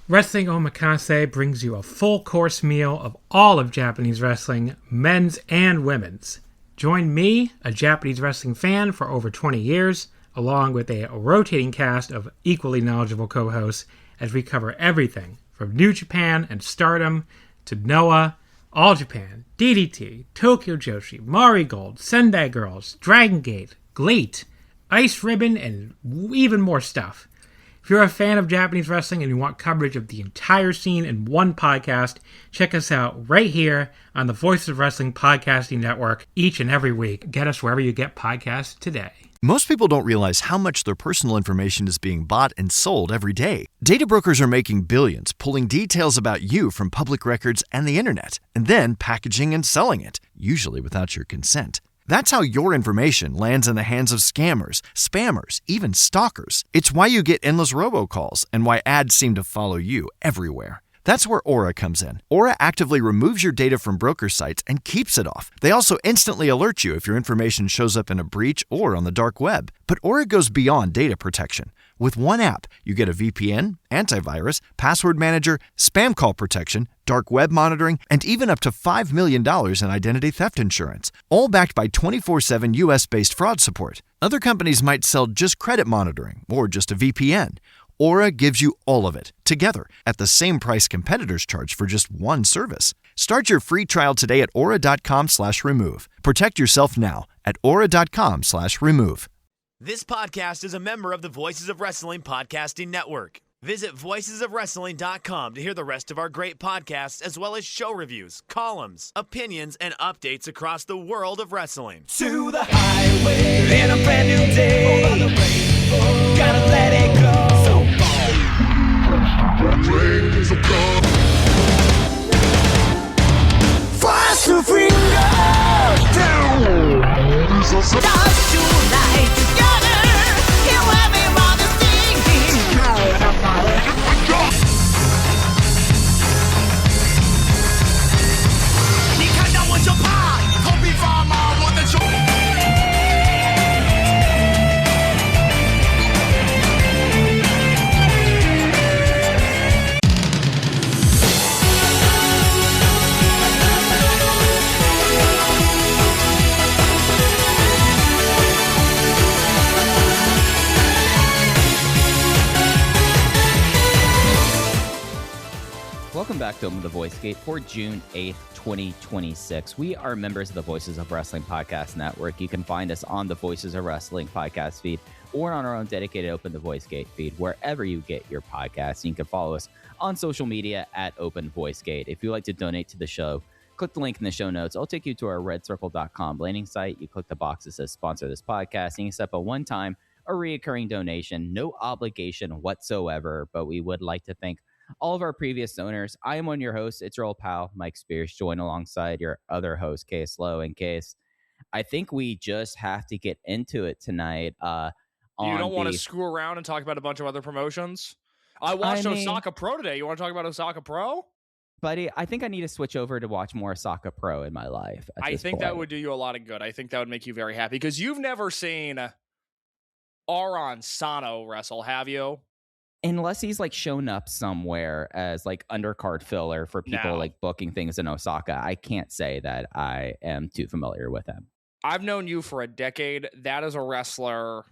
Wrestling Omakase brings you a full-course meal of all of Japanese wrestling, men's and women's. Join me, a Japanese wrestling fan for over 20 years, along with a rotating cast of equally knowledgeable co-hosts as we cover everything from New Japan and Stardom to Noah, All Japan, DDT, Tokyo Joshi, Mari Gold, Sendai Girls, Dragongate, GLEAT, Ice Ribbon, and even more stuff. If you're a fan of Japanese wrestling and you want coverage of the entire scene in one podcast, check us out right here on the Voices of Wrestling Podcasting Network each and every week. Get us wherever you get podcasts today. Most people don't realize how much their personal information is being bought and sold every day. Data brokers are making billions, pulling details about you from public records and the internet, and then packaging and selling it, usually without your consent. That's how your information lands in the hands of scammers, spammers, even stalkers. It's why you get endless robocalls and why ads seem to follow you everywhere. That's where Aura comes in. Aura actively removes your data from broker sites and keeps it off. They also instantly alert you if your information shows up in a breach or on the dark web. But Aura goes beyond data protection. With one app, you get a VPN, antivirus, password manager, spam call protection, dark web monitoring, and even up to $5 million in identity theft insurance, all backed by 24/7 US-based fraud support. Other companies might sell just credit monitoring or just a VPN. Aura gives you all of it, together, at the same price competitors charge for just one service. Start your free trial today at aura.com/remove. Protect yourself now at aura.com/remove. This podcast is a member of the Voices of Wrestling Podcasting Network. Visit voicesofwrestling.com to hear the rest of our great podcasts, as well as show reviews, columns, opinions, and updates across the world of wrestling. To the highway in a brand new day. Over the rainbow, gotta let it go. So fast to finger down. Stars tonight together. Here everyone's singing. Welcome back to Open the Voice Gate for June 8th, 2026. We are members of the Voices of Wrestling Podcast Network. You can find us on the Voices of Wrestling podcast feed or on our own dedicated Open the Voice Gate feed, wherever you get your podcasts. You can follow us on social media at Open Voice Gate. If you'd like to donate to the show, click the link in the show notes. It'll take you to our redcircle.com landing site. You click the box that says sponsor this podcast, and you can set up a one-time or reoccurring donation. No obligation whatsoever, but we would like to thank all of our previous owners. I am one of your hosts. It's your old pal, Mike Spears, joined alongside your other host, Case Lowe. And Case, I think we just have to get into it tonight. You don't want to screw around and talk about a bunch of other promotions? I watched Osaka Pro today. You want to talk about Osaka Pro? Buddy, I think I need to switch over to watch more Osaka Pro in my life. I think that would do you a lot of good. I think that would make you very happy because you've never seen Aron Sano wrestle, have you? Unless he's like shown up somewhere as like undercard filler for people like booking things in Osaka, I can't say that I am too familiar with him. I've known you for a decade. That is a wrestler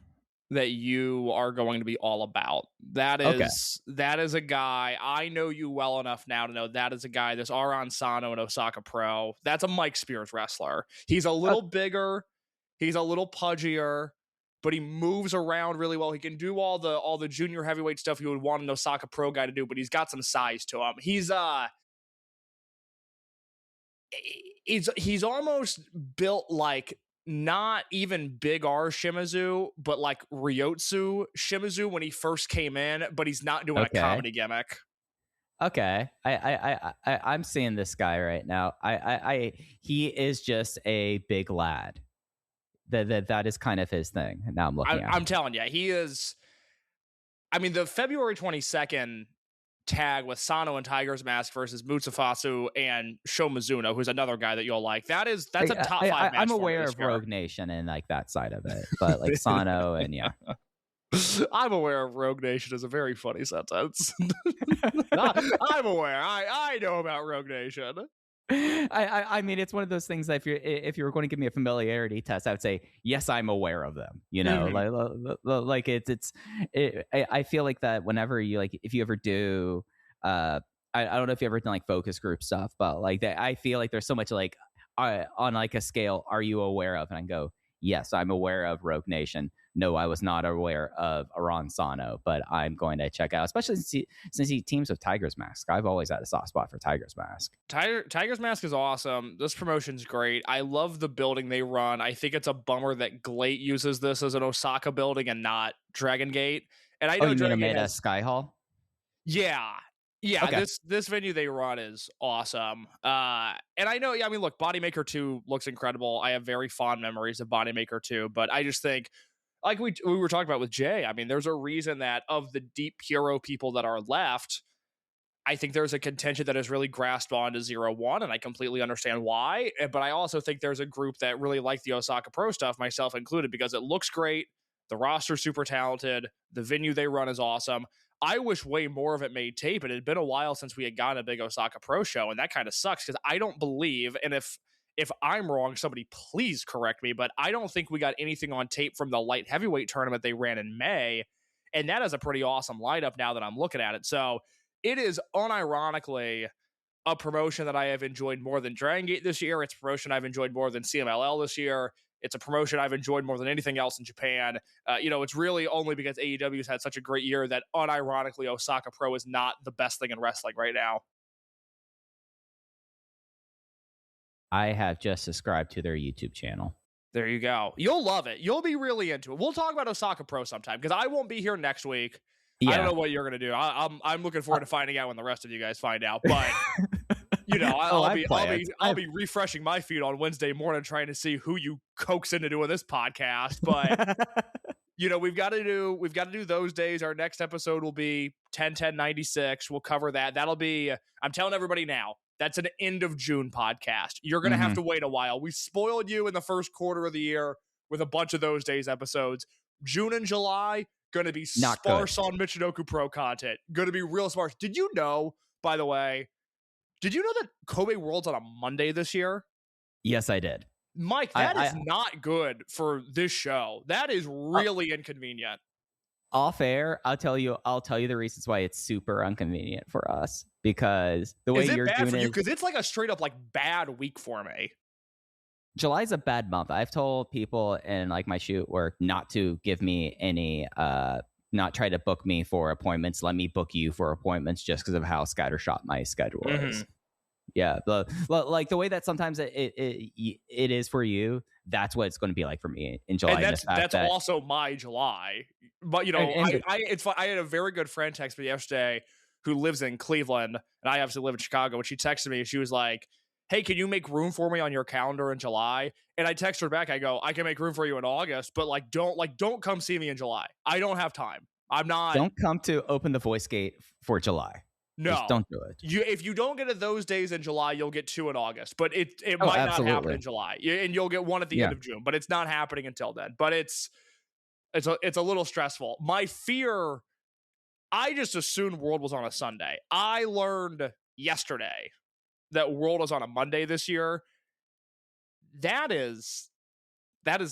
that you are going to be all about. That is a guy. I know you well enough now to know that is a guy. This Aron Sano in Osaka Pro. That's a Mike Spears wrestler. He's a little bigger. He's a little pudgier, but he moves around really well. He can do all the junior heavyweight stuff you would want an Osaka Pro guy to do, but he's got some size to him. He's almost built like not even Big R Shimizu, but like Ryotsu Shimizu when he first came in, but he's not doing a comedy gimmick. Okay. I'm seeing this guy right now. He is just a big lad. That is kind of his thing. Now I'm looking at I'm telling you, he is. I mean, the February 22nd tag with Sano and Tiger's Mask versus Mutsufasu and Sho Mizuno, who's another guy that you'll like. That's a top 5 match. I'm aware of Rogue Nation and like that side of it, but like Sano and yeah. I'm aware of Rogue Nation is a very funny sentence. I'm aware. I know about Rogue Nation. I mean, it's one of those things that if you were going to give me a familiarity test, I would say yes, I'm aware of them. You know, like I feel like that whenever you like, if you ever do, I don't know if you ever done like focus group stuff, but like that, I feel like there's so much like on like a scale, are you aware of? And I go, yes, I'm aware of Rogue Nation. No, I was not aware of Aran Sano, but I'm going to check out, especially since he teams with Tiger's Mask. I've always had a soft spot for Tiger's Mask. Tiger's Mask is awesome. This promotion's great. I love the building they run. I think it's a bummer that Glate uses this as an Osaka building and not Dragongate. And I know you Dragongate made a Sky Hall? Yeah. Yeah, okay. This venue they run is awesome. And I know, I mean, look, Bodymaker 2 looks incredible. I have very fond memories of Bodymaker 2, but I just think, like we were talking about with Jay, I mean, there's a reason that of the deep Puro people that are left, I think there's a contention that has really grasped on to 0-1, and I completely understand why. But I also think there's a group that really like the Osaka Pro stuff, myself included, because it looks great. The roster's super talented. The venue they run is awesome. I wish way more of it made tape. It had been a while since we had gotten a big Osaka Pro show, and that kind of sucks because I don't believe, and if I'm wrong, somebody please correct me, but I don't think we got anything on tape from the light heavyweight tournament they ran in May, and that is a pretty awesome lineup now that I'm looking at it. So it is unironically a promotion that I have enjoyed more than Dragongate this year. It's a promotion I've enjoyed more than CMLL this year. It's a promotion I've enjoyed more than anything else in Japan. It's really only because AEW's had such a great year that unironically Osaka Pro is not the best thing in wrestling right now. I have just subscribed to their YouTube channel. There you go. You'll love it. You'll be really into it. We'll talk about Osaka Pro sometime because I won't be here next week. Yeah. I don't know what you're going to do. I'm looking forward to finding out when the rest of you guys find out. But I'll be refreshing my feed on Wednesday morning trying to see who you coax into doing this podcast. But we've got to do those days. Our next episode will be 10/10/96. We'll cover that. That'll be, I'm telling everybody now, that's an end of June podcast. You're going to have to wait a while. We spoiled you in the first quarter of the year with a bunch of those days episodes. June and July, going to be not sparse good on Michinoku Pro content. Going to be real sparse. Did you know, by the way, that Kobe World's on a Monday this year? Yes, I did. Mike, that is not good for this show. That is really inconvenient. Off air, I'll tell you the reasons why it's super inconvenient for us, because the way you're doing it, because it's like a straight up like bad week for me. July's a bad month. I've told people in like my shoot work not to give me any not try to book me for appointments. Let me book you for appointments just because of how scattershot my schedule is. Yeah, like the way that sometimes it is for you, that's what it's going to be like for me in July. And that's also my July. But I had a very good friend text me yesterday who lives in Cleveland, and I obviously live in Chicago. And she texted me, and she was like, "Hey, can you make room for me on your calendar in July?" And I text her back. I go, "I can make room for you in August, but don't come see me in July. I don't have time. I'm not. Don't come to Open the Voice Gate for July. No, just don't do it. If you don't get it those days in July, you'll get 2 in August, but it might not happen in July, and you'll get 1 at the end of June, but it's not happening until then. But it's a little stressful. My fear, I just assumed World was on a Sunday. I learned yesterday that World is on a Monday this year. That is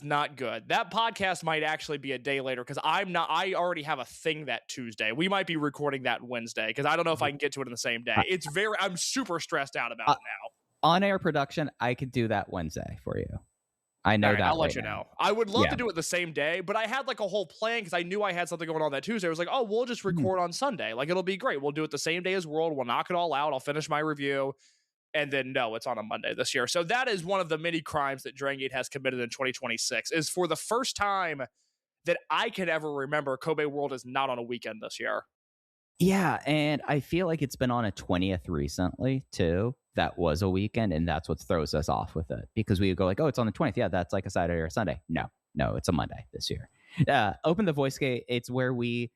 not good. That podcast might actually be a day later because I already have a thing that Tuesday. We might be recording that Wednesday because I don't know if I can get to it in the same day. I'm super stressed out about it now. On air production, I could do that Wednesday for you. I know that. I'll let you know. I would love to do it the same day, but I had like a whole plan because I knew I had something going on that Tuesday. I was like, oh, we'll just record on Sunday. Like, it'll be great. We'll do it the same day as World. We'll knock it all out. I'll finish my review. And then, no, it's on a Monday this year. So that is one of the many crimes that Dragongate has committed in 2026, is for the first time that I can ever remember, Kobe World is not on a weekend this year. Yeah, and I feel like it's been on a 20th recently, too. That was a weekend, and that's what throws us off with it. Because we go like, oh, it's on the 20th. Yeah, that's like a Saturday or a Sunday. No, it's a Monday this year. Open the Voice Gate. It's where we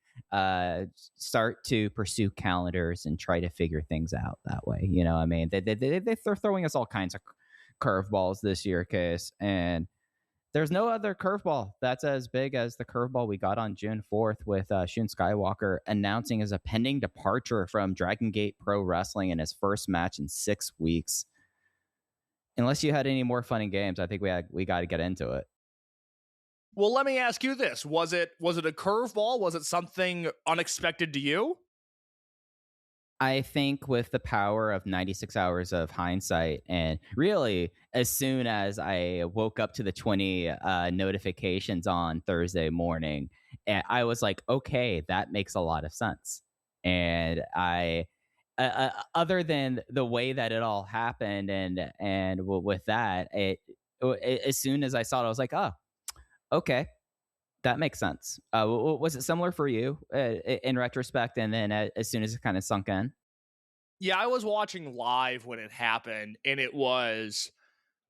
start to pursue calendars and try to figure things out that way. You know, I mean, they're throwing us all kinds of curveballs this year, Case, and there's no other curveball that's as big as the curveball we got on June 4th with Shun Skywalker announcing his pending departure from Dragongate Pro Wrestling in his first match in 6 weeks. Unless you had any more fun and games, I think we got to get into it. Well, let me ask you this. Was it a curveball? Was it something unexpected to you? I think with the power of 96 hours of hindsight, and really as soon as I woke up to the 20 notifications on Thursday morning, I was like, okay, that makes a lot of sense. And I, other than the way that it all happened, and with that, as soon as I saw it, I was like, oh, okay, that makes sense. Was it similar for you in retrospect, and then as soon as it kind of sunk in? Yeah, I was watching live when it happened, and it was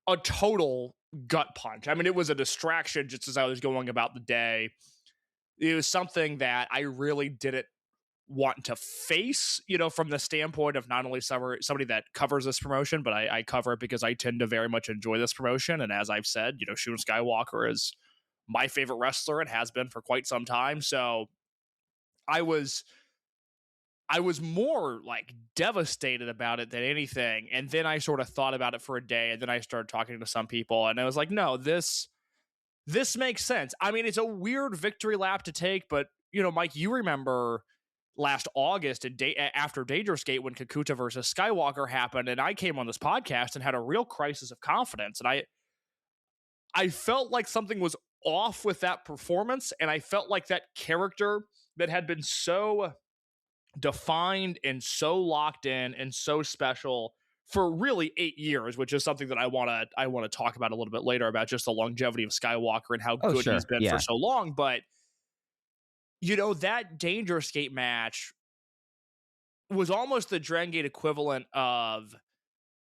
a total gut punch. I mean, it was a distraction just as I was going about the day. It was something that I really didn't want to face, from the standpoint of not only somebody that covers this promotion, but I cover it because I tend to very much enjoy this promotion. And as I've said, Shun Skywalker is my favorite wrestler and has been for quite some time. So I was more like devastated about it than anything. And then I sort of thought about it for a day, and then I started talking to some people, and I was like, no, this makes sense. I mean, it's a weird victory lap to take, but Mike, you remember last August and after Dangerous Gate when Kakuta versus Skywalker happened, and I came on this podcast and had a real crisis of confidence, and I felt like something was off with that performance, and I felt like that character that had been so defined and so locked in and so special for really 8 years, which is something that I want to talk about a little bit later, about just the longevity of Skywalker and how good he's been for so long. But that Dangerous Gate match was almost the Dragon Gate equivalent of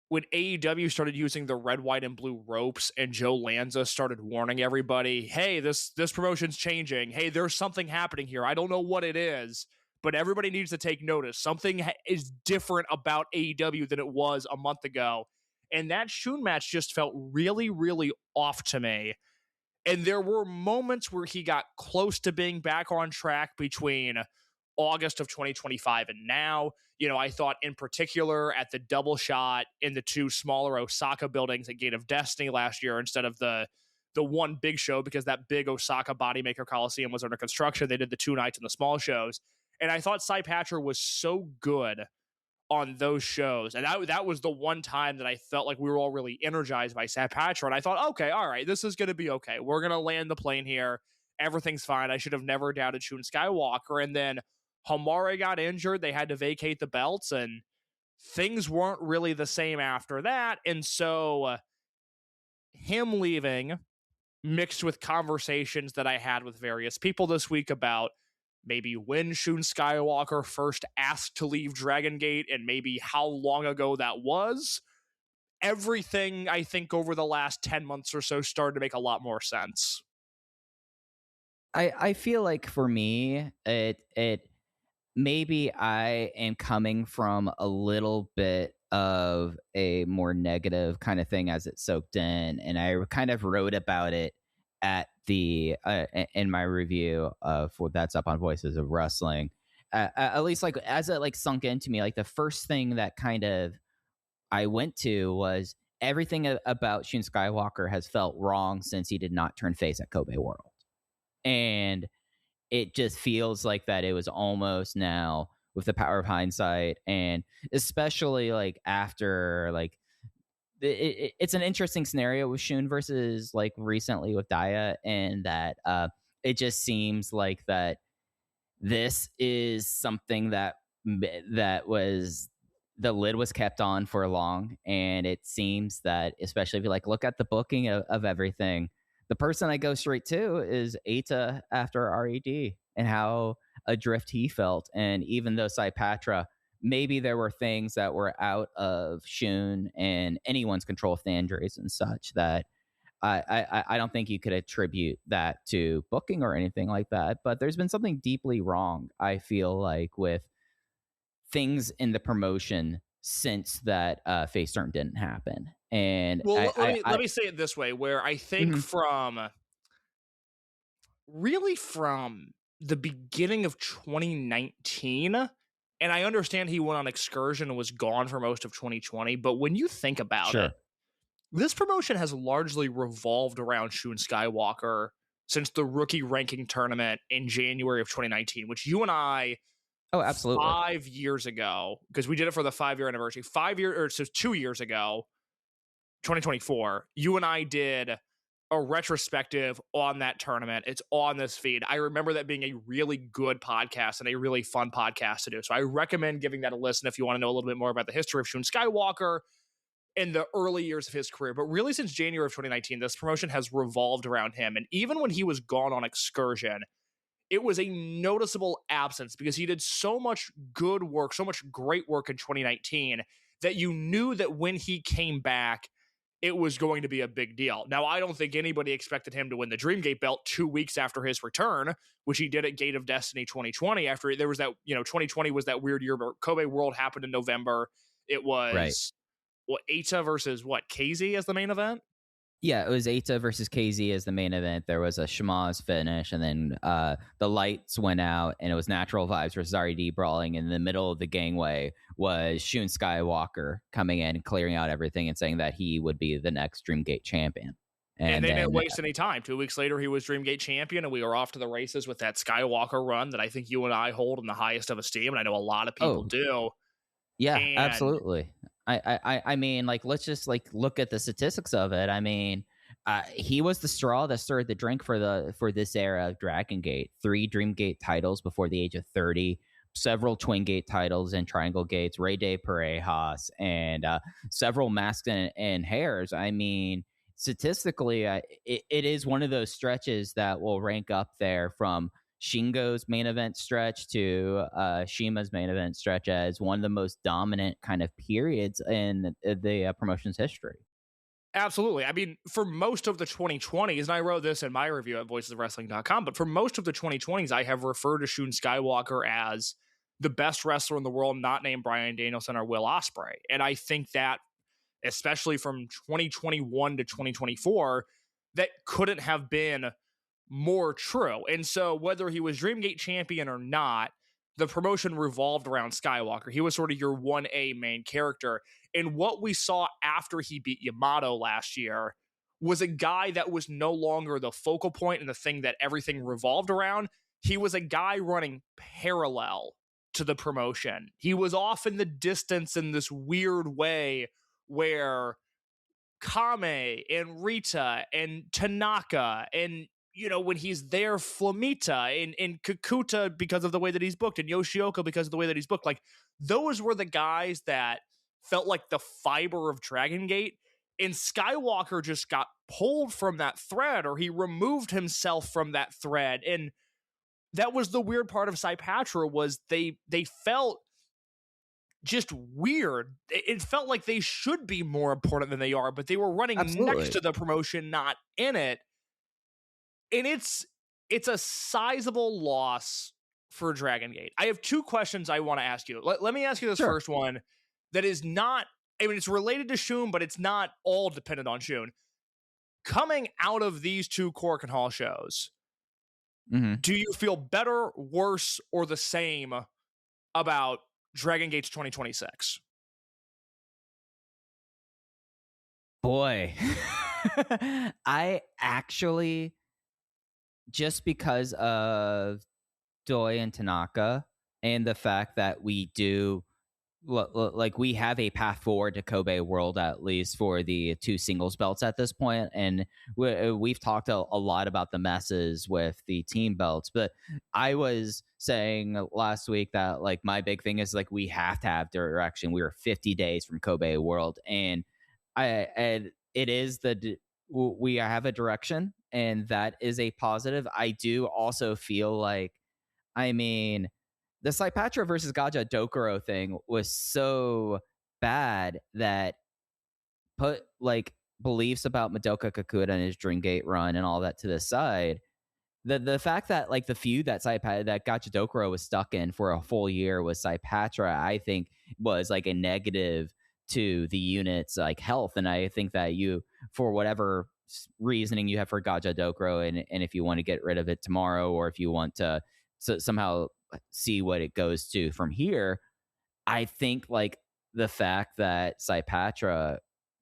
when AEW started using the red, white, and blue ropes, and Joe Lanza started warning everybody, hey, this promotion's changing. Hey, there's something happening here. I don't know what it is, but everybody needs to take notice. Something is different about AEW than it was a month ago. And that Shun match just felt really, really off to me. And there were moments where he got close to being back on track between August of 2025 and now. I thought in particular at the double shot in the two smaller Osaka buildings at Gate of Destiny last year instead of the one big show, because that big Osaka Bodymaker Coliseum was under construction. They did the 2 nights in the small shows. And I thought Cy Patra was so good on those shows. And that was the one time that I felt like we were all really energized by Cy Patra. And I thought, okay, all right, this is going to be okay. We're going to land the plane here. Everything's fine. I should have never doubted Shun Skywalker. And then Homare got injured. They had to vacate the belts, and things weren't really the same after that. And so him leaving, mixed with conversations that I had with various people this week about maybe when Shun Skywalker first asked to leave Dragon Gate and maybe how long ago that was, everything I think over the last 10 months or so started to make a lot more sense. I feel like for me, it maybe I am coming from a little bit of a more negative kind of thing as it soaked in, and I kind of wrote about it at the in my review for that's up on Voices of Wrestling. At least like as it like sunk into me, like the first thing that kind of I went to was everything about Shun Skywalker has felt wrong since he did not turn face at Kobe World. And it just feels like that it was almost now with the power of hindsight, and especially like after like it's an interesting scenario with Shun versus like recently with Daya, and that it just seems like that this is something that was the lid was kept on for long, and it seems that especially if you like look at the booking of everything, the person I go straight to is Eita after RED and how adrift he felt. And even though Cy Patra, maybe there were things that were out of Shun and anyone's control of the injuries and such that I don't think you could attribute that to booking or anything like that. But there's been something deeply wrong, I feel like, with things in the promotion since that face turn didn't happen. And well, let me say it this way, where I think from the beginning of 2019, and I understand he went on excursion and was gone for most of 2020, but when you think about it, this promotion has largely revolved around Shun Skywalker since the rookie ranking tournament in January of 2019, which you and I, absolutely, 5 years ago, because we did it for the 5-year anniversary, 2 years ago, 2024, you and I did a retrospective on that tournament. It's on this feed. I remember that being a really good podcast and a really fun podcast to do. So I recommend giving that a listen if you want to know a little bit more about the history of Shun Skywalker in the early years of his career. But really, since January of 2019, this promotion has revolved around him. And even when he was gone on excursion, it was a noticeable absence because he did so much good work, so much great work in 2019 that you knew that when he came back, it was going to be a big deal. Now, I don't think anybody expected him to win the Dreamgate belt 2 weeks after his return, which he did at Gate of Destiny 2020. After there was that, 2020 was that weird year, but Kobe World happened in November. It was Eita versus KZ as the main event? Yeah, it was Eita versus KZ as the main event. There was a Shimaz finish, and then the lights went out, and it was Natural Vibes versus RED brawling. In the middle of the gangway was Shun Skywalker coming in, clearing out everything, and saying that he would be the next Dreamgate champion. And they didn't waste any time. 2 weeks later, he was Dreamgate champion, and we were off to the races with that Skywalker run that I think you and I hold in the highest of esteem, and I know a lot of people do. Yeah, absolutely. I mean, let's just look at the statistics of it. I mean, he was the straw that stirred the drink for this era of Dragongate. 3 Dreamgate titles before the age of 30, several Twin Gate titles and Triangle Gates, Rey de Parejas, and several Masks and Hairs. I mean, statistically, it is one of those stretches that will rank up there from Shingo's main event stretch to Shima's main event stretch as one of the most dominant kind of periods in the promotion's history. Absolutely. I mean, for most of the 2020s, and I wrote this in my review at voicesofwrestling.com, but for most of the 2020s, I have referred to Shun Skywalker as the best wrestler in the world, not named Bryan Danielson or Will Ospreay. And I think that, especially from 2021 to 2024, that couldn't have been more true. And so whether he was Dreamgate champion or not, the promotion revolved around Skywalker. He was sort of your 1A main character. And what we saw after he beat Yamato last year was a guy that was no longer the focal point and the thing that everything revolved around. He was a guy running parallel to the promotion. He was off in the distance in this weird way where Kame and Rita and Tanaka and when he's there, Flamita and Kakuta because of the way that he's booked, and Yoshioka because of the way that he's booked. Those were the guys that felt like the fiber of Dragongate, and Skywalker just got pulled from that thread, or he removed himself from that thread. And that was the weird part of Saipatra, was they felt just weird. It felt like they should be more important than they are, but they were running next to the promotion, not in it. And it's a sizable loss for Dragongate. I have 2 questions I want to ask you. Let me ask you this first one that is not, it's related to Shun, but it's not all dependent on Shun. Coming out of these 2 Korakuen Hall shows, do you feel better, worse, or the same about Dragongate's 2026? Boy, I actually, just because of Doi and Tanaka and the fact that we do, we have a path forward to Kobe World, at least for the 2 singles belts at this point. And we've talked a lot about the messes with the team belts, but I was saying last week that my big thing is we have to have direction. We were 50 days from Kobe World, and it is we have a direction, and that is a positive. I do also feel the Saipatra versus Gajadokuro thing was so bad that put beliefs about Madoka Kakuta and his Dreamgate run and all that to the side. the fact that like the feud that that Gajadokuro was stuck in for a full year with Saipatra, I think was like a negative to the unit's like health. And I think that you, for whatever reasoning you have for Gajadokuro, and if you want to get rid of it tomorrow, or if you want to somehow see what it goes to from here, I think like the fact that Saipatra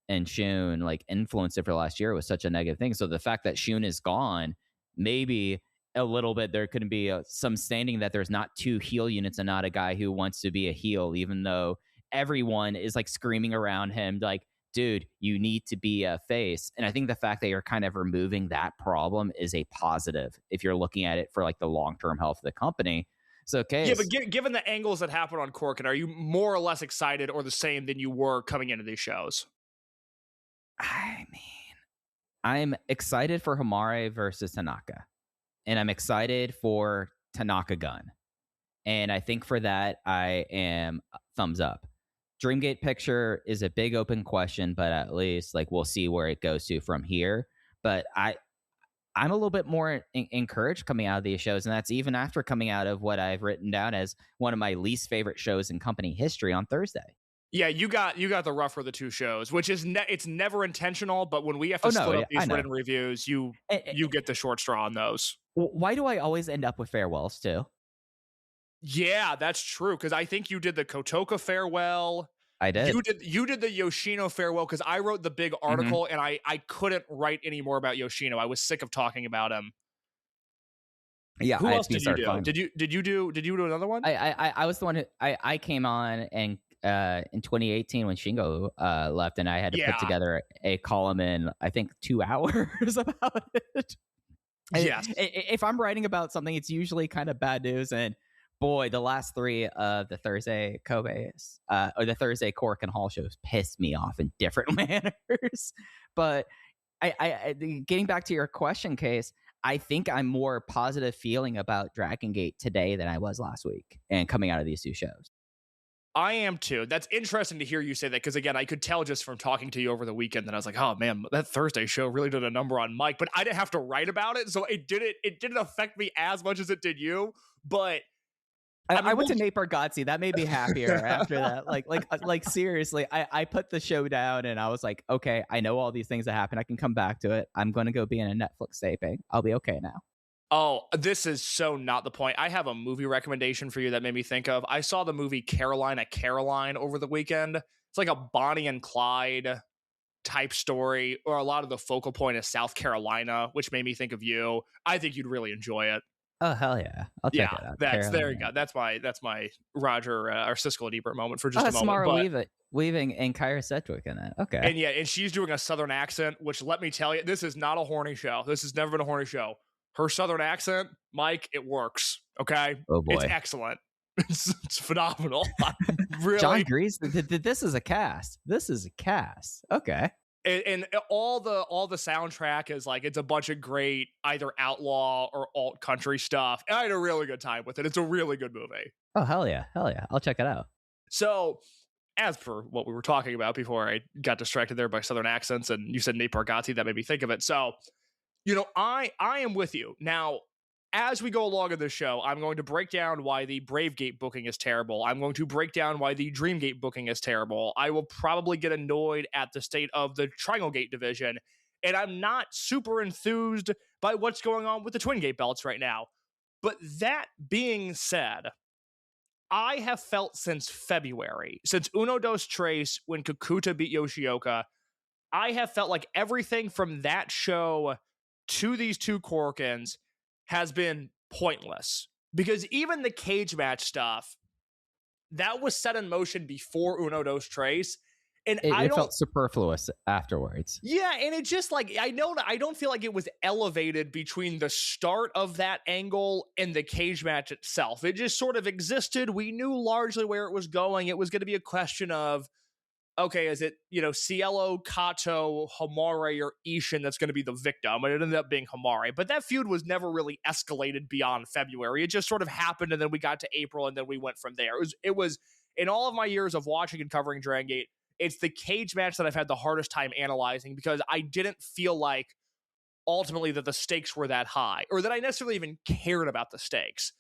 and Shun like influenced it for the last year was such a negative thing. So the fact that Shun is gone, maybe a little bit there could be some standing that there's not two heel units and not a guy who wants to be a heel, even though everyone is like screaming around him like, dude, you need to be a face. And I think the fact that you're kind of removing that problem is a positive if you're looking at it for like the long-term health of the company. So, okay. Yeah, but given the angles that happen on Korakuen, are you more or less excited or the same than you were coming into these shows? I mean, I'm excited for Hamare versus Tanaka. And I'm excited for Tanaka Gun. And I think for that, I am thumbs up. Dreamgate picture is a big open question, but at least like we'll see where it goes to from here. But I'm a little bit more encouraged coming out of these shows, and that's even after coming out of what I've written down as one of my least favorite shows in company history on Thursday. Yeah, you got the rougher of the two shows, which is it's never intentional, but when we have to split up these written reviews, you get the short straw on those. Why do I always end up with farewells too? Yeah, that's true, because I think you did the Kotoka farewell. I did. You did the Yoshino farewell, because I wrote the big article, and I couldn't write any more about Yoshino. I was sick of talking about him. Yeah. Who else did you do? Did you do another one? I was the one who I came on and in 2018 when Shingo left, and I had to put together a column in I think 2 hours about it. Yes. If I'm writing about something, it's usually kind of bad news, and boy, the last three of the Thursday Kobe's or the Thursday Korakuen Hall shows pissed me off in different manners. But I getting back to your question, Case, I think I'm more positive feeling about Dragongate today than I was last week and coming out of these two shows. I am too. That's interesting to hear you say that, because again, I could tell just from talking to you over the weekend that I was like, oh man, that Thursday show really did a number on Mike, but I didn't have to write about it, so it didn't affect me as much as it did you. But I went to Nate Bargatze. That made me happier after that. Like seriously, I put the show down and I was like, okay, I know all these things that happen. I can come back to it. I'm going to go be in a Netflix taping. I'll be okay now. Oh, this is so not the point. I have a movie recommendation for you that made me think of. I saw the movie Caroline over the weekend. It's like a Bonnie and Clyde type story, or a lot of the focal point is South Carolina, which made me think of you. I think you'd really enjoy it. Oh hell yeah! I'll check it out. There you go. That's my Roger or Siskel and Ebert moment for just a moment. Samara Weaving and Kyra Sedgwick in that. Okay. And she's doing a Southern accent, which let me tell you, this is not a horny show. This has never been a horny show. Her Southern accent, Mike, it works. Okay. Oh boy, it's excellent. It's phenomenal. Really. John agrees. This is a cast. Okay. And all the soundtrack is like, it's a bunch of great either outlaw or alt country stuff. And I had a really good time with it. It's a really good movie. Oh hell yeah, I'll check it out. So, as for what we were talking about before I got distracted there by Southern accents, and you said Nate Bargatze, that made me think of it. So, I am with you now. As we go along in this show, I'm going to break down why the Bravegate booking is terrible. I'm going to break down why the Dreamgate booking is terrible. I will probably get annoyed at the state of the Dragongate division. And I'm not super enthused by what's going on with the Twin Gate belts right now. But that being said, I have felt since February, since Uno Dos Tres, when Kakuta beat Yoshioka, I have felt like everything from that show to these two Korakuens has been pointless, because even the cage match stuff that was set in motion before Uno Dos Tres, and it felt superfluous afterwards. Yeah, and it just like I don't feel like it was elevated between the start of that angle and the cage match itself. It just sort of existed. We knew largely where it was going. It was going to be a question of, okay, is it, Cielo, Kato, Hamare, or Ishin that's going to be the victim? And it ended up being Hamare. But that feud was never really escalated beyond February. It just sort of happened, and then we got to April, and then we went from there. It was in all of my years of watching and covering Dragongate, it's the cage match that I've had the hardest time analyzing, because I didn't feel like ultimately that the stakes were that high or that I necessarily even cared about the stakes.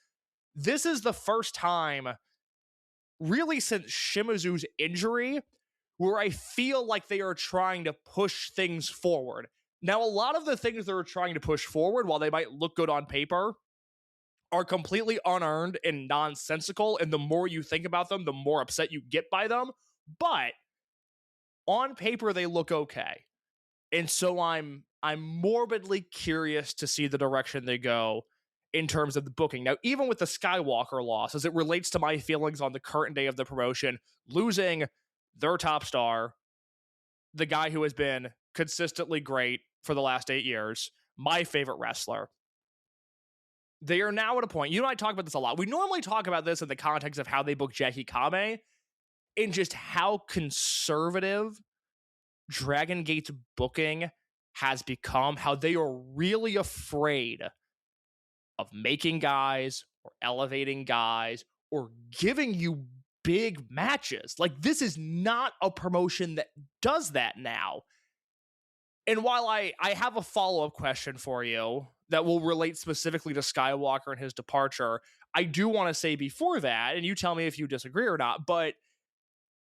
This is the first time really since Shimizu's injury where I feel like they are trying to push things forward. Now, a lot of the things they're trying to push forward, while they might look good on paper, are completely unearned and nonsensical, and the more you think about them, the more upset you get by them. But on paper, they look okay. And so I'm morbidly curious to see the direction they go in terms of the booking. Now, even with the Skywalker loss, as it relates to my feelings on the current day of the promotion, losing their top star, the guy who has been consistently great for the last 8 years, my favorite wrestler. They are now at a point, you and I talk about this a lot. We normally talk about this in the context of how they book Jackie Kame and just how conservative Dragongate's booking has become, how they are really afraid of making guys or elevating guys or giving you big matches. Like, this is not a promotion that does that now. And while I have a follow-up question for you that will relate specifically to Skywalker and his departure, I do want to say before that, and you tell me if you disagree or not, but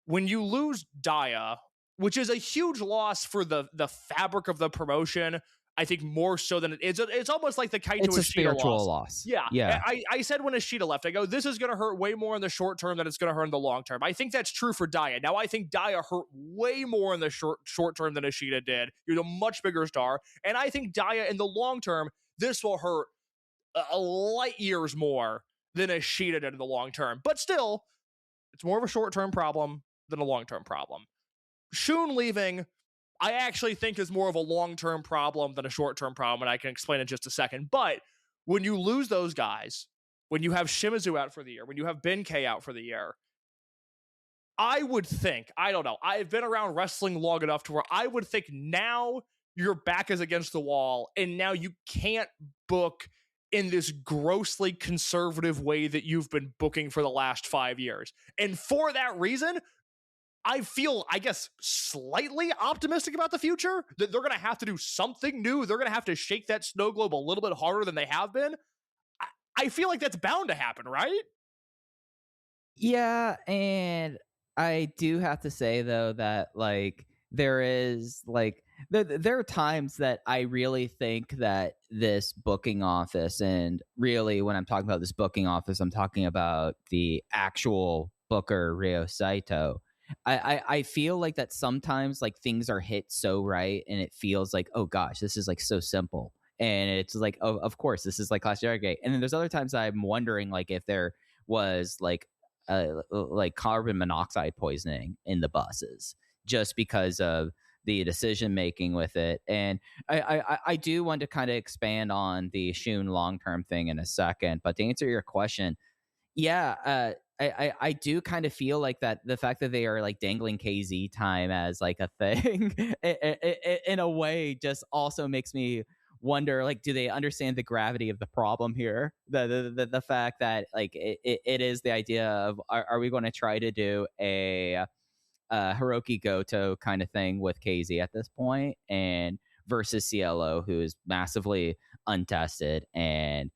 when you lose Daya, which is a huge loss for the fabric of the promotion, I think more so than it's almost like the Kaito It's a Ishida spiritual loss. Yeah. I said when Ishida left, I go, this is going to hurt way more in the short term than it's going to hurt in the long term. I think that's true for Daya. Now, I think Daya hurt way more in the short term than Ishida did. You're a much bigger star. And I think Daya in the long term, this will hurt a light years more than Ishida did in the long term. But still, it's more of a short-term problem than a long-term problem. Shun leaving, I actually think is more of a long-term problem than a short-term problem, and I can explain in just a second. But when you lose those guys, when you have Shimizu out for the year, when you have Ben-K out for the year, I would think, I don't know, I've been around wrestling long enough to where I would think now your back is against the wall, and now you can't book in this grossly conservative way that you've been booking for the last 5 years. And for that reason, I feel, I guess, slightly optimistic about the future, that they're going to have to do something new. They're going to have to shake that snow globe a little bit harder than they have been. I feel like that's bound to happen, right? Yeah, and I do have to say, though, that, like, there is, like, there are times that I really think that this booking office, and really when I'm talking about this booking office, I'm talking about the actual booker, Ryo Saito. I feel like that sometimes, like, things are hit so right, and it feels like, oh gosh, this is like so simple, and it's like, oh, of course, this is like Clash Dragongate. And then there's other times I'm wondering, like, if there was like carbon monoxide poisoning in the buses just because of the decision making with it. And I do want to kind of expand on the Shun long-term thing in a second, but to answer your question, yeah, I do kind of feel like that the fact that they are like dangling KZ time as like a thing in a way just also makes me wonder, like, do they understand the gravity of the problem here? The fact that, like, it is the idea of, are we going to try to do a Hiroki Goto kind of thing with KZ at this point, and versus CLO, who is massively untested and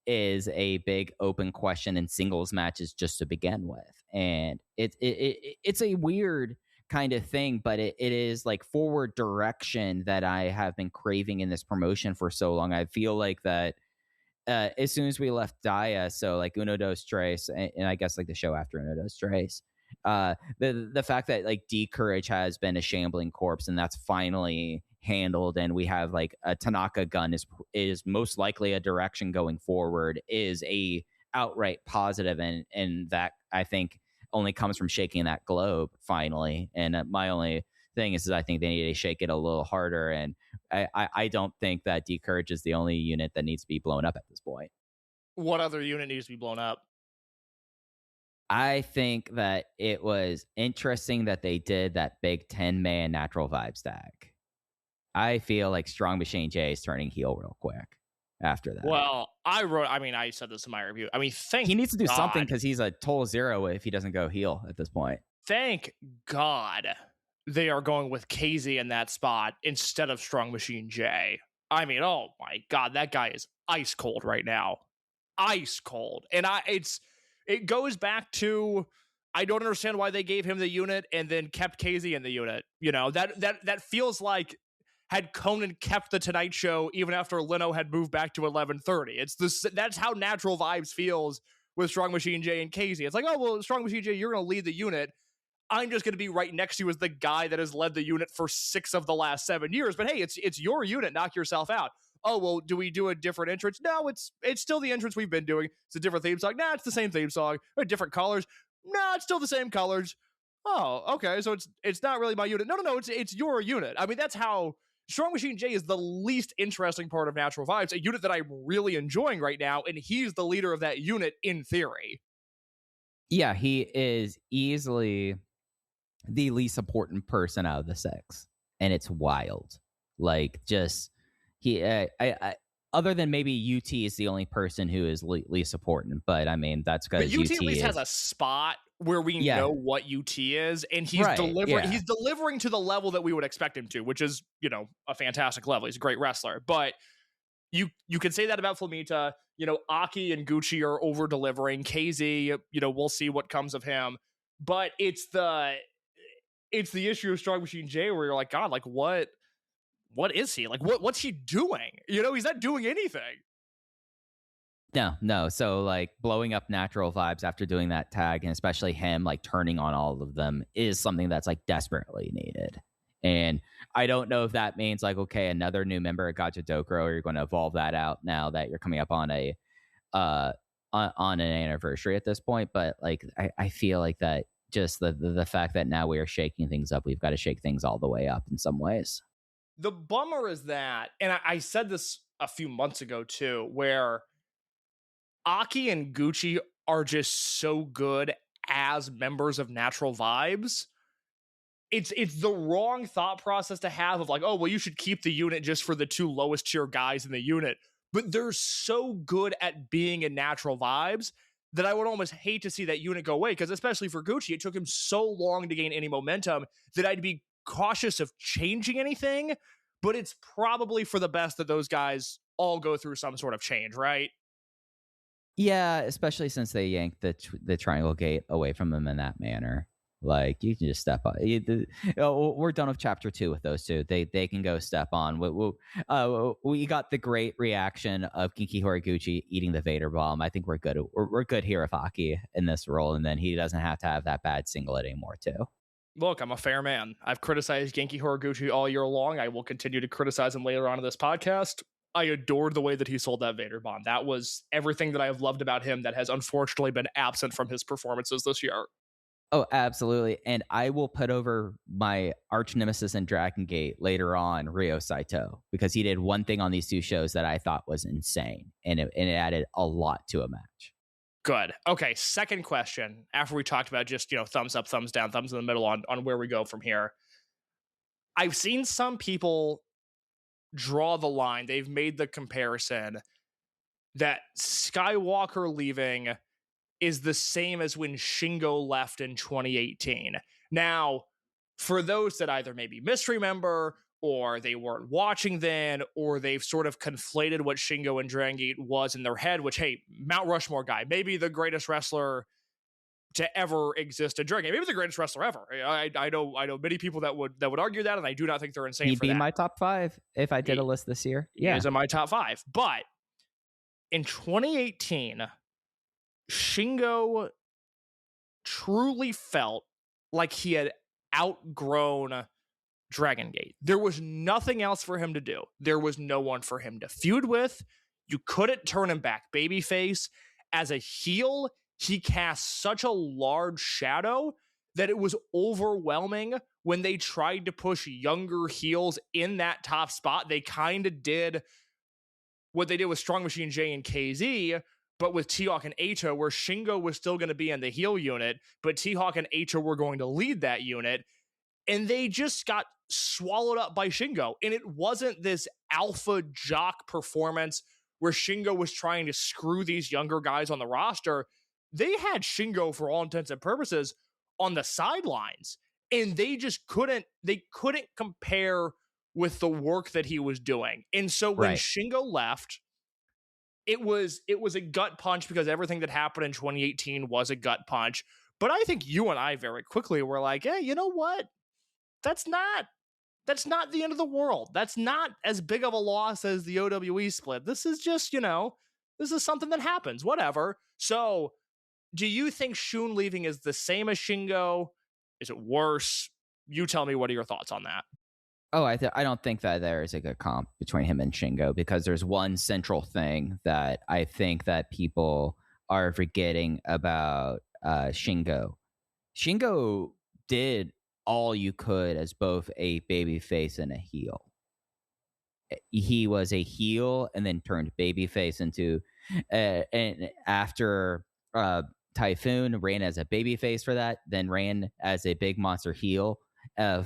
is a big open question in singles matches just to begin with. And it's a weird kind of thing, but it is like forward direction that I have been craving in this promotion for so long. I feel like that as soon as we left Daya, so like Uno Dos Tres, and I guess like the show after Uno Dos Tres, the fact that like D Courage has been a shambling corpse, and that's finally handled, and we have like a Tanaka gun is most likely a direction going forward, is a outright positive, and that I think only comes from shaking that globe finally. And my only thing is I think they need to shake it a little harder, and I don't think that D Courage is the only unit that needs to be blown up at this point. What other unit needs to be blown up? I think that it was interesting that they did that big 10-man natural vibe stack. I feel like Strong Machine J is turning heel real quick after that. Well, I said this in my review. I mean, he needs to do something because he's a total zero if he doesn't go heel at this point. Thank God they are going with KZ in that spot instead of Strong Machine J. I mean, oh my God, that guy is ice cold right now. Ice cold. And it goes back to, I don't understand why they gave him the unit and then kept KZ in the unit. You know, that feels like had Conan kept the Tonight Show even after Leno had moved back to 11:30. That's how Natural Vibes feels with Strong Machine J and KZ. It's like, oh, well, Strong Machine J, you're going to lead the unit. I'm just going to be right next to you as the guy that has led the unit for 6 of the last 7 years. But hey, it's your unit. Knock yourself out. Oh, well, do we do a different entrance? No, it's still the entrance we've been doing. It's a different theme song. Nah, it's the same theme song. Different colors. Nah, it's still the same colors. Oh, okay. So it's not really my unit. No, it's your unit. I mean, that's how Strong Machine J is the least interesting part of Natural Vibes, a unit that I'm really enjoying right now, and he's the leader of that unit in theory. Yeah, he is easily the least important person out of the 6, and it's wild. Like, just he other than maybe UT is the only person who is least important, but I mean that's because UT at least has a spot where we know what UT is, and he's delivering. He's delivering to the level that we would expect him to, which is, you know, a fantastic level. He's a great wrestler, but you can say that about Flamita. You know, Aki and Gucci are over delivering. KZ, you know, we'll see what comes of him, but it's the issue of Strong Machine J where you're like, God, like what is he? Like what's he doing? You know, he's not doing anything. No. So like blowing up Natural Vibes after doing that tag, and especially him like turning on all of them, is something that's like desperately needed. And I don't know if that means like, okay, another new member of Gajadokuro, or you're going to evolve that out now that you're coming up on a on an anniversary at this point. But like I feel like that just the fact that now we are shaking things up, we've got to shake things all the way up in some ways. The bummer is that, and I said this a few months ago too, where Aki and Gucci are just so good as members of Natural Vibes. It's the wrong thought process to have of like, oh, well, you should keep the unit just for the 2 lowest tier guys in the unit. But they're so good at being in Natural Vibes that I would almost hate to see that unit go away, because especially for Gucci, it took him so long to gain any momentum that I'd be cautious of changing anything, but it's probably for the best that those guys all go through some sort of change, right? Yeah, especially since they yanked the Triangle Gate away from them in that manner. Like, you can just step on. We're done with chapter 2 with those two. They can go step on. We got the great reaction of Kinki Horiguchi eating the Vader bomb. I think we're good. We're good here with Aki in this role, and then he doesn't have to have that bad singlet anymore too. Look, I'm a fair man. I've criticized Genki Horiguchi all year long. I will continue to criticize him later on in this podcast. I adored the way that he sold that Vader bomb. That was everything that I have loved about him that has unfortunately been absent from his performances this year. Oh, absolutely. And I will put over my arch nemesis in Dragongate later on, Ryo Saito, because he did one thing on these 2 shows that I thought was insane, and it added a lot to a match. Good. Okay, second question. After we talked about just, you know, thumbs up, thumbs down, thumbs in the middle on where we go from here. I've seen some people draw the line. They've made the comparison that Skywalker leaving is the same as when Shingo left in 2018. Now, for those that either maybe misremember, or they weren't watching then, or they've sort of conflated what Shingo and Dragongate was in their head, which, hey, Mount Rushmore guy, maybe the greatest wrestler to ever exist in Dragongate, maybe the greatest wrestler ever. I know many people that would argue that, and I do not think they're insane for that. He'd be my top 5 if I did a list this year. Yeah, he's in my top 5. But in 2018, Shingo truly felt like he had outgrown Dragongate. There was nothing else for him to do. There was no one for him to feud with. You couldn't turn him back babyface. As a heel, he cast such a large shadow that it was overwhelming when they tried to push younger heels in that top spot. They kind of did what they did with Strong Machine J and KZ, but with T-Hawk and Eito, where Shingo was still going to be in the heel unit, but T-Hawk and Eito were going to lead that unit, and they just got swallowed up by Shingo. And it wasn't this alpha jock performance where Shingo was trying to screw these younger guys on the roster. They had Shingo, for all intents and purposes, on the sidelines. and they just couldn't compare with the work that he was doing. And so when Shingo left, it was a gut punch because everything that happened in 2018 was a gut punch. But I think you and I very quickly were like, hey, you know what? That's not the end of the world. That's not as big of a loss as the OWE split. This is just, this is something that happens, whatever. So do you think Shun leaving is the same as Shingo? Is it worse? You tell me, what are your thoughts on that? Oh, I don't think that there is a good comp between him and Shingo, because there's one central thing that I think that people are forgetting about Shingo. Shingo did all you could as both a babyface and a heel. He was a heel and then turned babyface into, and after Typhoon ran as a babyface for that, then ran as a big monster heel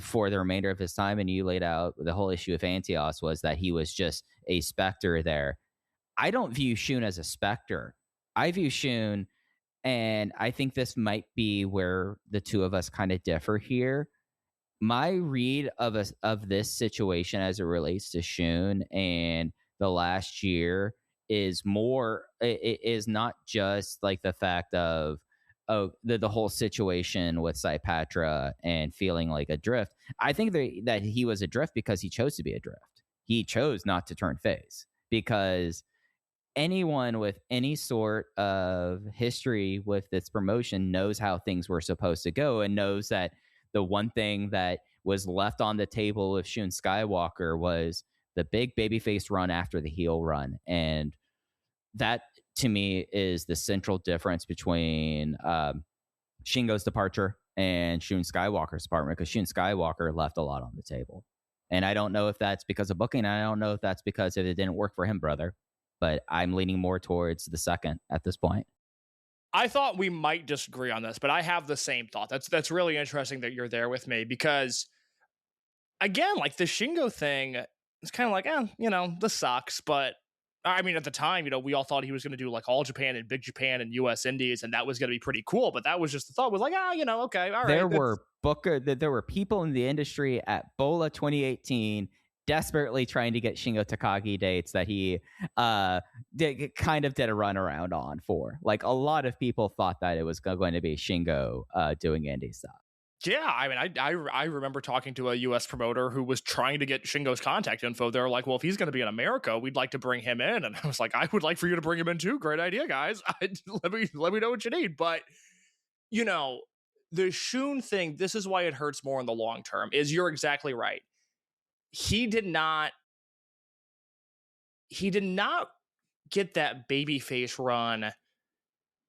for the remainder of his time. And you laid out the whole issue of Antios was that he was just a specter there. I don't view Shun as a specter. I view Shun, and I think this might be where the two of us kind of differ here. My read of this situation as it relates to Shun and the last year is more, it is not just like the fact of the whole situation with Saipatra and feeling like adrift. I think that he was adrift because he chose to be adrift. He chose not to turn face, because anyone with any sort of history with this promotion knows how things were supposed to go, and knows that the one thing that was left on the table of Shun Skywalker was the big babyface run after the heel run. And that, to me, is the central difference between Shingo's departure and Shun Skywalker's departure, because Shun Skywalker left a lot on the table. And I don't know if that's because of booking. I don't know if that's because it didn't work for him, brother. But I'm leaning more towards the second at this point. I thought we might disagree on this, but I have the same thought. That's really interesting that you're there with me, because, again, like the Shingo thing, it's kind of like, this sucks. But I mean, at the time, we all thought he was going to do like All Japan and Big Japan and US Indies, and that was going to be pretty cool. But that was just the thought, was like, okay, all right. There were people in the industry at Bola 2018 desperately trying to get Shingo Takagi dates that he did a runaround on for. Like, a lot of people thought that it was going to be Shingo doing indie stuff. Yeah, I mean, I remember talking to a U.S. promoter who was trying to get Shingo's contact info. They're like, well, if he's going to be in America, we'd like to bring him in. And I was like, I would like for you to bring him in too. Great idea, guys. Let me know what you need. But, the Shun thing, this is why it hurts more in the long term, is you're exactly right. He did not get that babyface run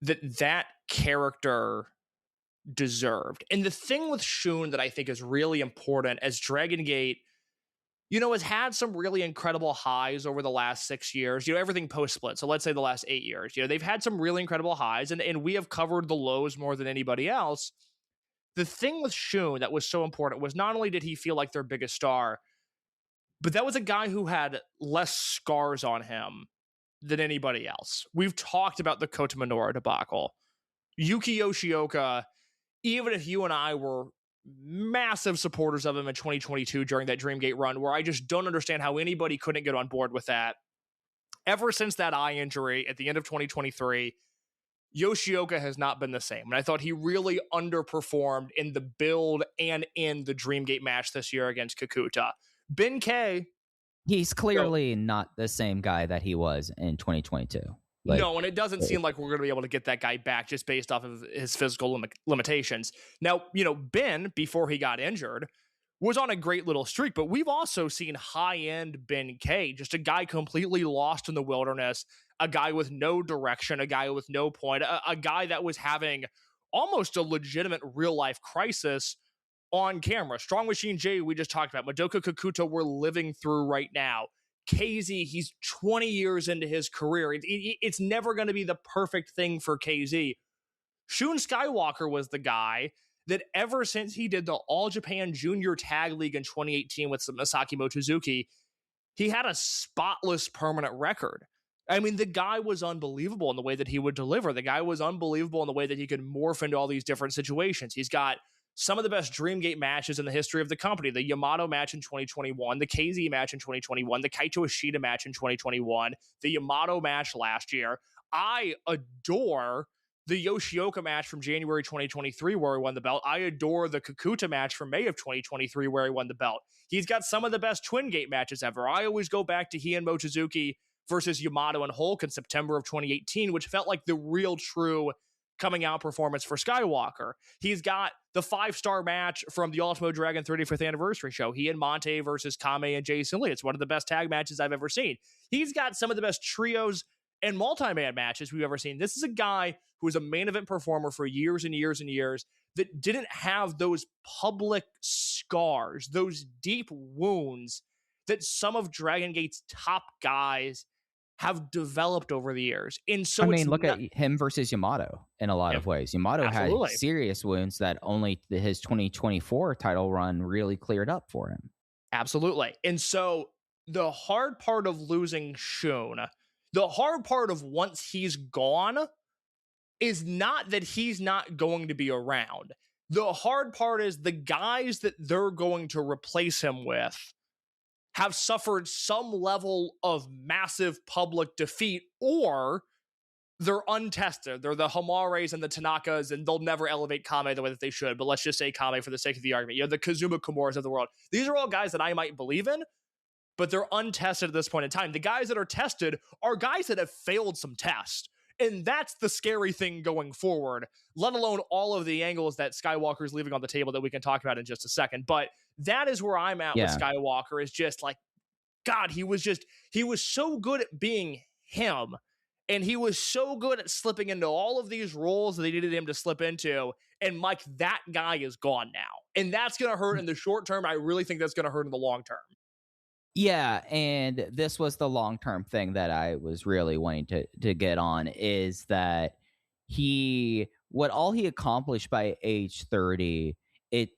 that character deserved. And the thing with Shun that I think is really important, as Dragongate, has had some really incredible highs over the last 6 years, everything post-split. So let's say the last 8 years, they've had some really incredible highs, and we have covered the lows more than anybody else. The thing with Shun that was so important was not only did he feel like their biggest star, but that was a guy who had less scars on him than anybody else. We've talked about the Kota Minoru debacle. Yuki Yoshioka, even if you and I were massive supporters of him in 2022 during that Dreamgate run, where I just don't understand how anybody couldn't get on board with that. Ever since that eye injury at the end of 2023, Yoshioka has not been the same. And I thought he really underperformed in the build and in the Dreamgate match this year against Kakuta. Ben K. He's clearly not the same guy that he was in 2022. No, and it doesn't seem like we're going to be able to get that guy back just based off of his physical limitations. Now, Ben, before he got injured, was on a great little streak, but we've also seen high-end Ben K, just a guy completely lost in the wilderness, a guy with no direction, a guy with no point, a guy that was having almost a legitimate real-life crisis on camera. Strong Machine J, we just talked about. Madoka Kakuta, we're living through right now. KZ, he's 20 years into his career. It's never going to be the perfect thing for KZ. Shun Skywalker was the guy that ever since he did the All Japan Junior Tag League in 2018 with Masaki Motozuki, he had a spotless permanent record. I mean, the guy was unbelievable in the way that he would deliver. The guy was unbelievable in the way that he could morph into all these different situations. He's got some of the best Dreamgate matches in the history of the company. The Yamato match in 2021, the KZ match in 2021, the Kaito Ishida match in 2021, the Yamato match last year. I adore the Yoshioka match from January 2023 where he won the belt. I adore the Kakuta match from May of 2023 where he won the belt. He's got some of the best Twin Gate matches ever. I always go back to he and Mochizuki versus Yamato and Hulk in September of 2018, which felt like the real true coming out performance for Skywalker. He's got the 5-star match from the Ultimo Dragon 35th anniversary show. He and Monte versus Kame and Jason Lee. It's one of the best tag matches I've ever seen. He's got some of the best trios and multi-man matches we've ever seen. This is a guy who was a main event performer for years and years and years that didn't have those public scars, those deep wounds that some of Dragon Gate's top guys have developed over the years. And so look at him versus Yamato in a lot of ways. Yamato absolutely. had serious wounds that only his 2024 title run really cleared up for him. Absolutely. And so the hard part of losing Shun, the hard part of once he's gone, is not that he's not going to be around. The hard part is the guys that they're going to replace him with have suffered some level of massive public defeat, or they're untested. They're the Hamares and the Tanakas, and they'll never elevate Kame the way that they should. But let's just say Kame for the sake of the argument. You know, the Kazuma Kimuras of the world. These are all guys that I might believe in, but they're untested at this point in time. The guys that are tested are guys that have failed some tests. And that's the scary thing going forward, let alone all of the angles that Skywalker's leaving on the table that we can talk about in just a second. But that is where I'm at with Skywalker, is just like, God, he was so good at being him. And he was so good at slipping into all of these roles that they needed him to slip into. And Mike, that guy is gone now. And that's going to hurt in the short term. I really think that's going to hurt in the long term. Yeah, and this was the long-term thing that I was really wanting to get on, is that all he accomplished by age 30, it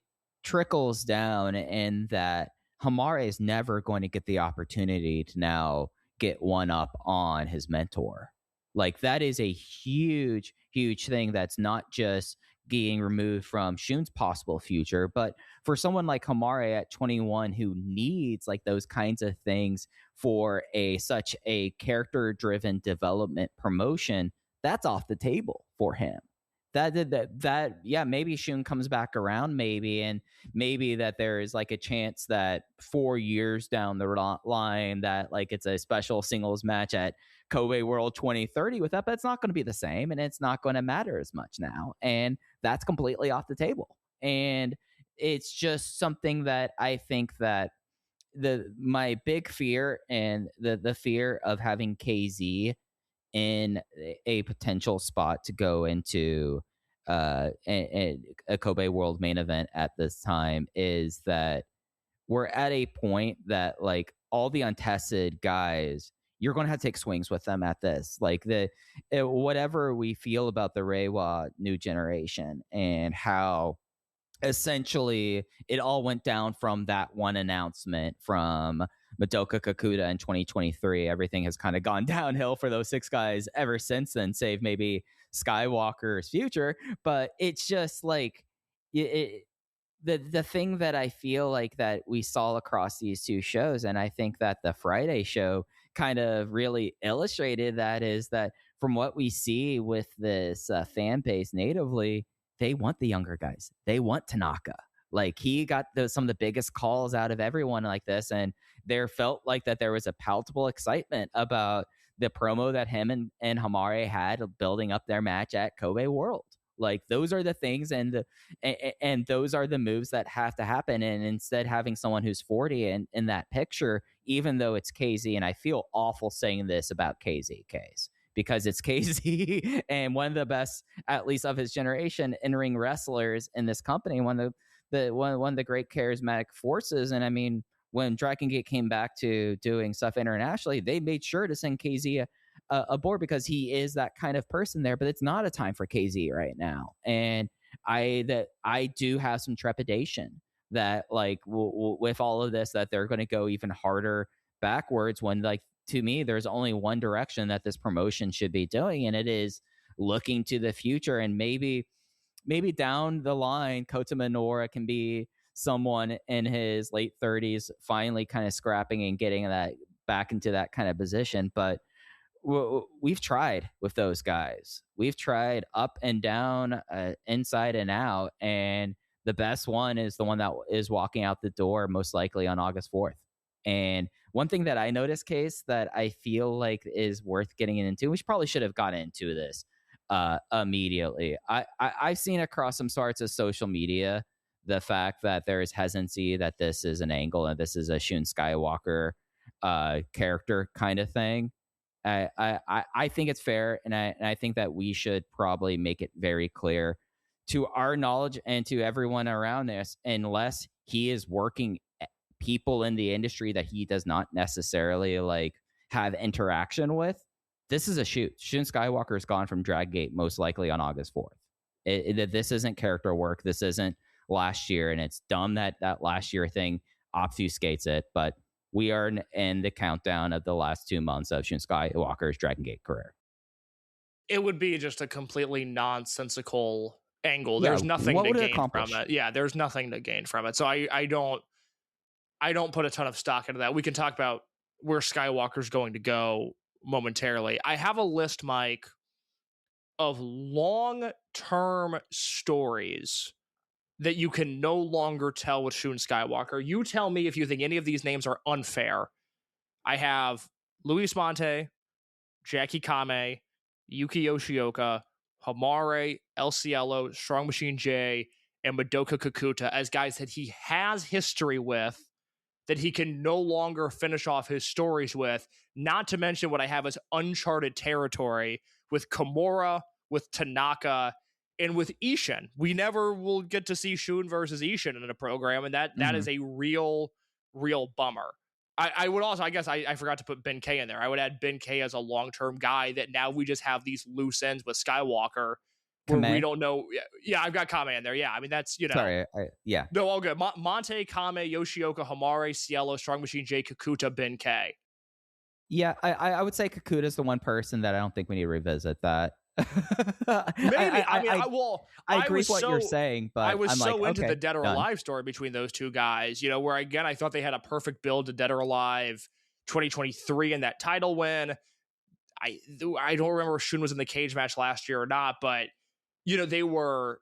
trickles down in that Hamare is never going to get the opportunity to now get one up on his mentor. Like, that is a huge, huge thing that's not just getting removed from Shun's possible future, but for someone like Hamare at 21 who needs like those kinds of things for such a character-driven development promotion, that's off the table for him. Maybe Shun comes back around, and maybe that there is like a chance that 4 years down the line that like it's a special singles match at Kobe World 2030 with that, but it's not going to be the same, and it's not going to matter as much now, and that's completely off the table. And it's just something that I think that my big fear, and the fear of having KZ in a potential spot to go into a Kobe World main event at this time, is that we're at a point that like all the untested guys, you're going to have to take swings with them at this. Like whatever we feel about the Reiwa new generation and how essentially it all went down from that one announcement from Madoka Kakuta in 2023. Everything has kind of gone downhill for those 6 guys ever since then, save maybe Skywalker's future. But it's just like the thing that I feel like that we saw across these 2 shows, and I think that the Friday show kind of really illustrated that, is that from what we see with this fan base natively, they want the younger guys. They want Tanaka. Like, he got some of the biggest calls out of everyone like this, and there felt like that there was a palpable excitement about the promo that him and Hamare had building up their match at Kobe World. Like, those are the things, and those are the moves that have to happen. And instead, having someone who's 40 in that picture, even though it's KZ, and I feel awful saying this about KZ case, because it's KZ and one of the best, at least of his generation, in-ring wrestlers in this company, one of the great charismatic forces. And I mean, when Dragongate came back to doing stuff internationally, they made sure to send KZ aboard because he is that kind of person there. But it's not a time for KZ right now, and I do have some trepidation that like with all of this, that they're going to go even harder backwards, when like, to me, there's only one direction that this promotion should be doing, and it is looking to the future. And maybe maybe down the line, Kota Minoura can be someone in his late 30s, finally kind of scrapping and getting that back into that kind of position. But we've tried with those guys. We've tried up and down, inside and out, and the best one is the one that is walking out the door most likely on August 4th. And one thing that I noticed, Case, that I feel like is worth getting into, which probably should have gotten into this immediately. I've seen across some sorts of social media the fact that there is hesitancy that this is an angle and this is a Shun Skywalker character kind of thing. I think it's fair, and I think that we should probably make it very clear to our knowledge and to everyone around us, unless he is working people in the industry that he does not necessarily like have interaction with. This is a shoot. Shun Skywalker is gone from Dragongate most likely on August 4th. This isn't character work. This isn't last year, and it's dumb that last year thing obfuscates it, but we are in the countdown of the last 2 months of Shun Skywalker's Dragongate career. It would be just a completely nonsensical angle. There's nothing to gain from it. Yeah, there's nothing to gain from it. So I don't put a ton of stock into that. We can talk about where Skywalker's going to go momentarily. I have a list, Mike, of long-term stories that you can no longer tell with Shun Skywalker. You tell me if you think any of these names are unfair. I have Luis Monte, Jackie Kame, Yuki Yoshioka, Hamare, El Cielo, Strong Machine J, and Madoka Kakuta as guys that he has history with, that he can no longer finish off his stories with, not to mention what I have as uncharted territory with Kimura, with Tanaka, and with Ishin. We never will get to see Shun versus Ishin in a program, and that is a real bummer. I would also, I guess I forgot to put Ben K in there. I would add Ben K as a long-term guy that now we just have these loose ends with Skywalker where we don't know. Yeah, I've got Kame in there. Yeah, I mean, that's, Sorry, yeah. No, all good. Monte, Kame, Yoshioka, Hamare, Cielo, Strong Machine J, Kakuta, Ben K. Yeah, I would say Kakuta is the one person that I don't think we need to revisit that. Maybe. I agree with what you're saying, but I was I'm so into okay, the Dead or Alive story between those two guys, where again, I thought they had a perfect build to Dead or Alive 2023 and that title win. I don't remember if Shun was in the cage match last year or not, but they were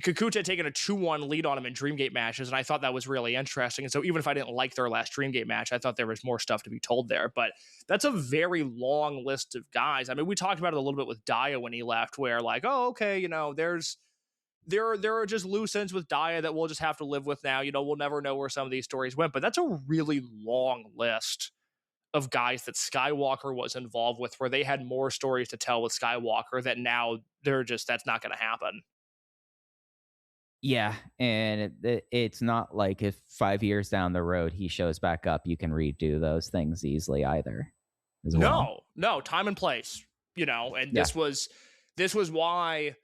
Kakuta had taken a 2-1 lead on him in Dreamgate matches, and I thought that was really interesting. And so even if I didn't like their last Dreamgate match, I thought there was more stuff to be told there. But that's a very long list of guys. I mean, we talked about it a little bit with Daya when he left, where like, oh, okay, there are just loose ends with Daya that we'll just have to live with now. We'll never know where some of these stories went. But that's a really long list of guys that Skywalker was involved with, where they had more stories to tell with Skywalker that now that's not going to happen. Yeah, and it's not like if 5 years down the road he shows back up, you can redo those things easily either. No, time and place, and this was why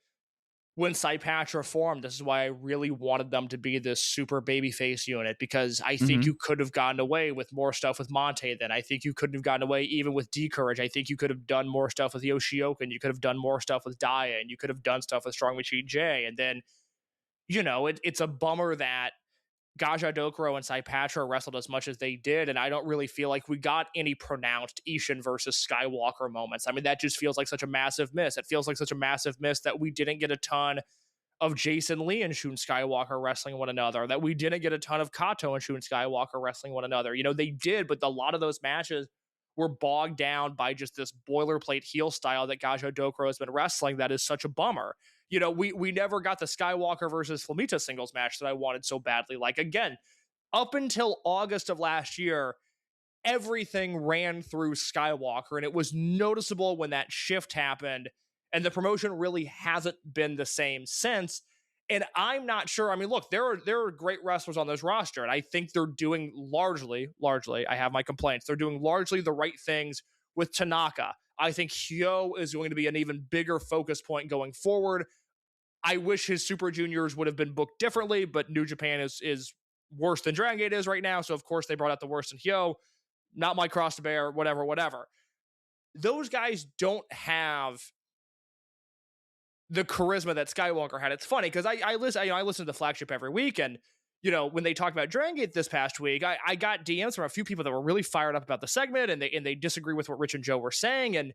when Saipatra formed, this is why I really wanted them to be this super babyface unit, because I think you could have gotten away with more stuff with Monte then. I think you couldn't have gotten away even with D-Courage. I think you could have done more stuff with Yoshioka, and you could have done more stuff with Daya, and you could have done stuff with Strong Machine J, and then it's a bummer that Gajadokuro and Saipatra wrestled as much as they did, and I don't really feel like we got any pronounced Ishin versus Skywalker moments. I mean, that just feels like such a massive miss. It feels like such a massive miss that we didn't get a ton of Jason Lee and Shun Skywalker wrestling one another, that we didn't get a ton of Kato and Shun Skywalker wrestling one another. They did, but a lot of those matches were bogged down by just this boilerplate heel style that Gajadokuro has been wrestling that is such a bummer. We never got the Skywalker versus Flamita singles match that I wanted so badly. Like, again, up until August of last year, everything ran through Skywalker, and it was noticeable when that shift happened, and the promotion really hasn't been the same since. And I'm not sure. I mean, look, there are great wrestlers on this roster, and I think they're doing largely, I have my complaints, they're doing largely the right things with Tanaka. I think Hyo is going to be an even bigger focus point going forward. I wish his Super Juniors would have been booked differently, but New Japan is worse than Dragongate is right now, so of course they brought out the worst in Hyo. Not my cross to bear, whatever. Those guys don't have the charisma that Skywalker had. It's funny because I listen to the flagship every week, and when they talked about Dragongate this past week, I got DMs from a few people that were really fired up about the segment, and they disagree with what Rich and Joe were saying, and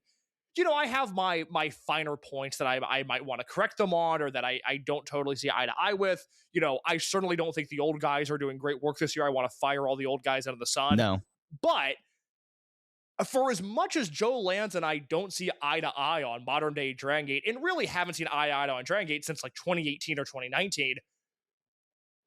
I have my finer points that I might want to correct them on, or that I don't totally see eye to eye with. I certainly don't think the old guys are doing great work this year. I want to fire all the old guys out of the sun. No. But for as much as Joe Lance and I don't see eye to eye on modern day Dragongate, and really haven't seen eye to eye on Dragongate since like 2018 or 2019,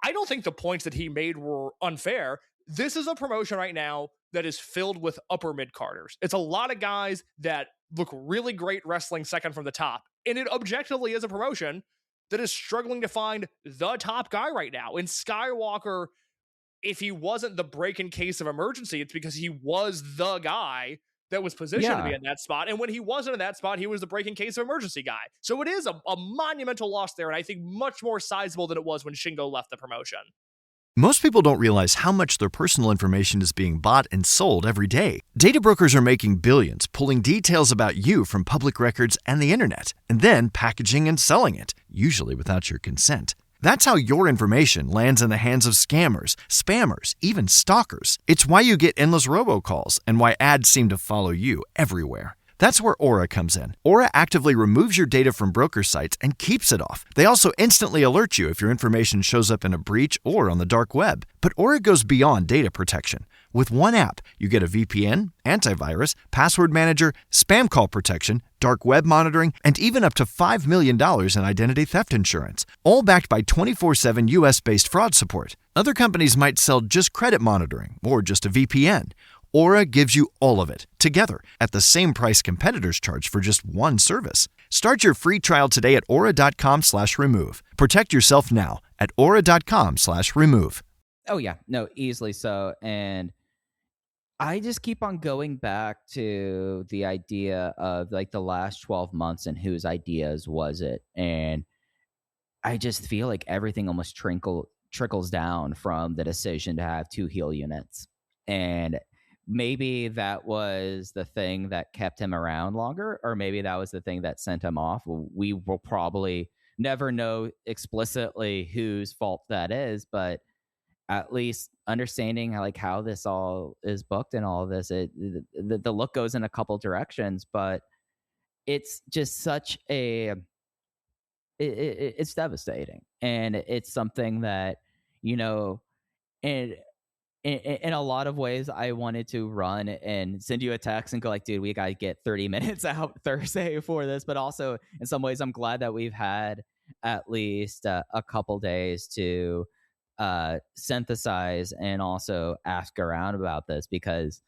I don't think the points that he made were unfair. This is a promotion right now that is filled with upper mid-carders. It's a lot of guys that look really great wrestling second from the top. And it objectively is a promotion that is struggling to find the top guy right now. And Skywalker, if he wasn't the break in case of emergency, it's because he was the guy that was positioned to be in that spot. And when he wasn't in that spot, he was the break in case of emergency guy. So it is a monumental loss there, and I think much more sizable than it was when Shingo left the promotion. Most people don't realize how much their personal information is being bought and sold every day. Data brokers are making billions, pulling details about you from public records and the internet, and then packaging and selling it, usually without your consent. That's how your information lands in the hands of scammers, spammers, even stalkers. It's why you get endless robocalls and why ads seem to follow you everywhere. That's where Aura comes in. Aura actively removes your data from broker sites and keeps it off. They also instantly alert you if your information shows up in a breach or on the dark web. But Aura goes beyond data protection. With one app, you get a VPN, antivirus, password manager, spam call protection, dark web monitoring, and even up to $5 million in identity theft insurance, all backed by 24/7 US-based fraud support. Other companies might sell just credit monitoring or just a VPN. Aura gives you all of it, together, at the same price competitors charge for just one service. Start your free trial today at aura.com/remove. Protect yourself now at aura.com/remove. Oh, yeah. No, easily so. And I just keep on going back to the idea of like the last 12 months and whose ideas was it. And I just feel like everything almost trickles down from the decision to have two heel units. And maybe that was the thing that kept him around longer, or maybe that was the thing that sent him off. We will probably never know explicitly whose fault that is, but at least understanding how this all is booked and all of this, the look goes in a couple directions, but it's just such it's devastating. And it's something that, and in a lot of ways, I wanted to run and send you a text and go like, dude, we got to get 30 minutes out Thursday for this. But also, in some ways, I'm glad that we've had at least a couple days to synthesize and also ask around about this, because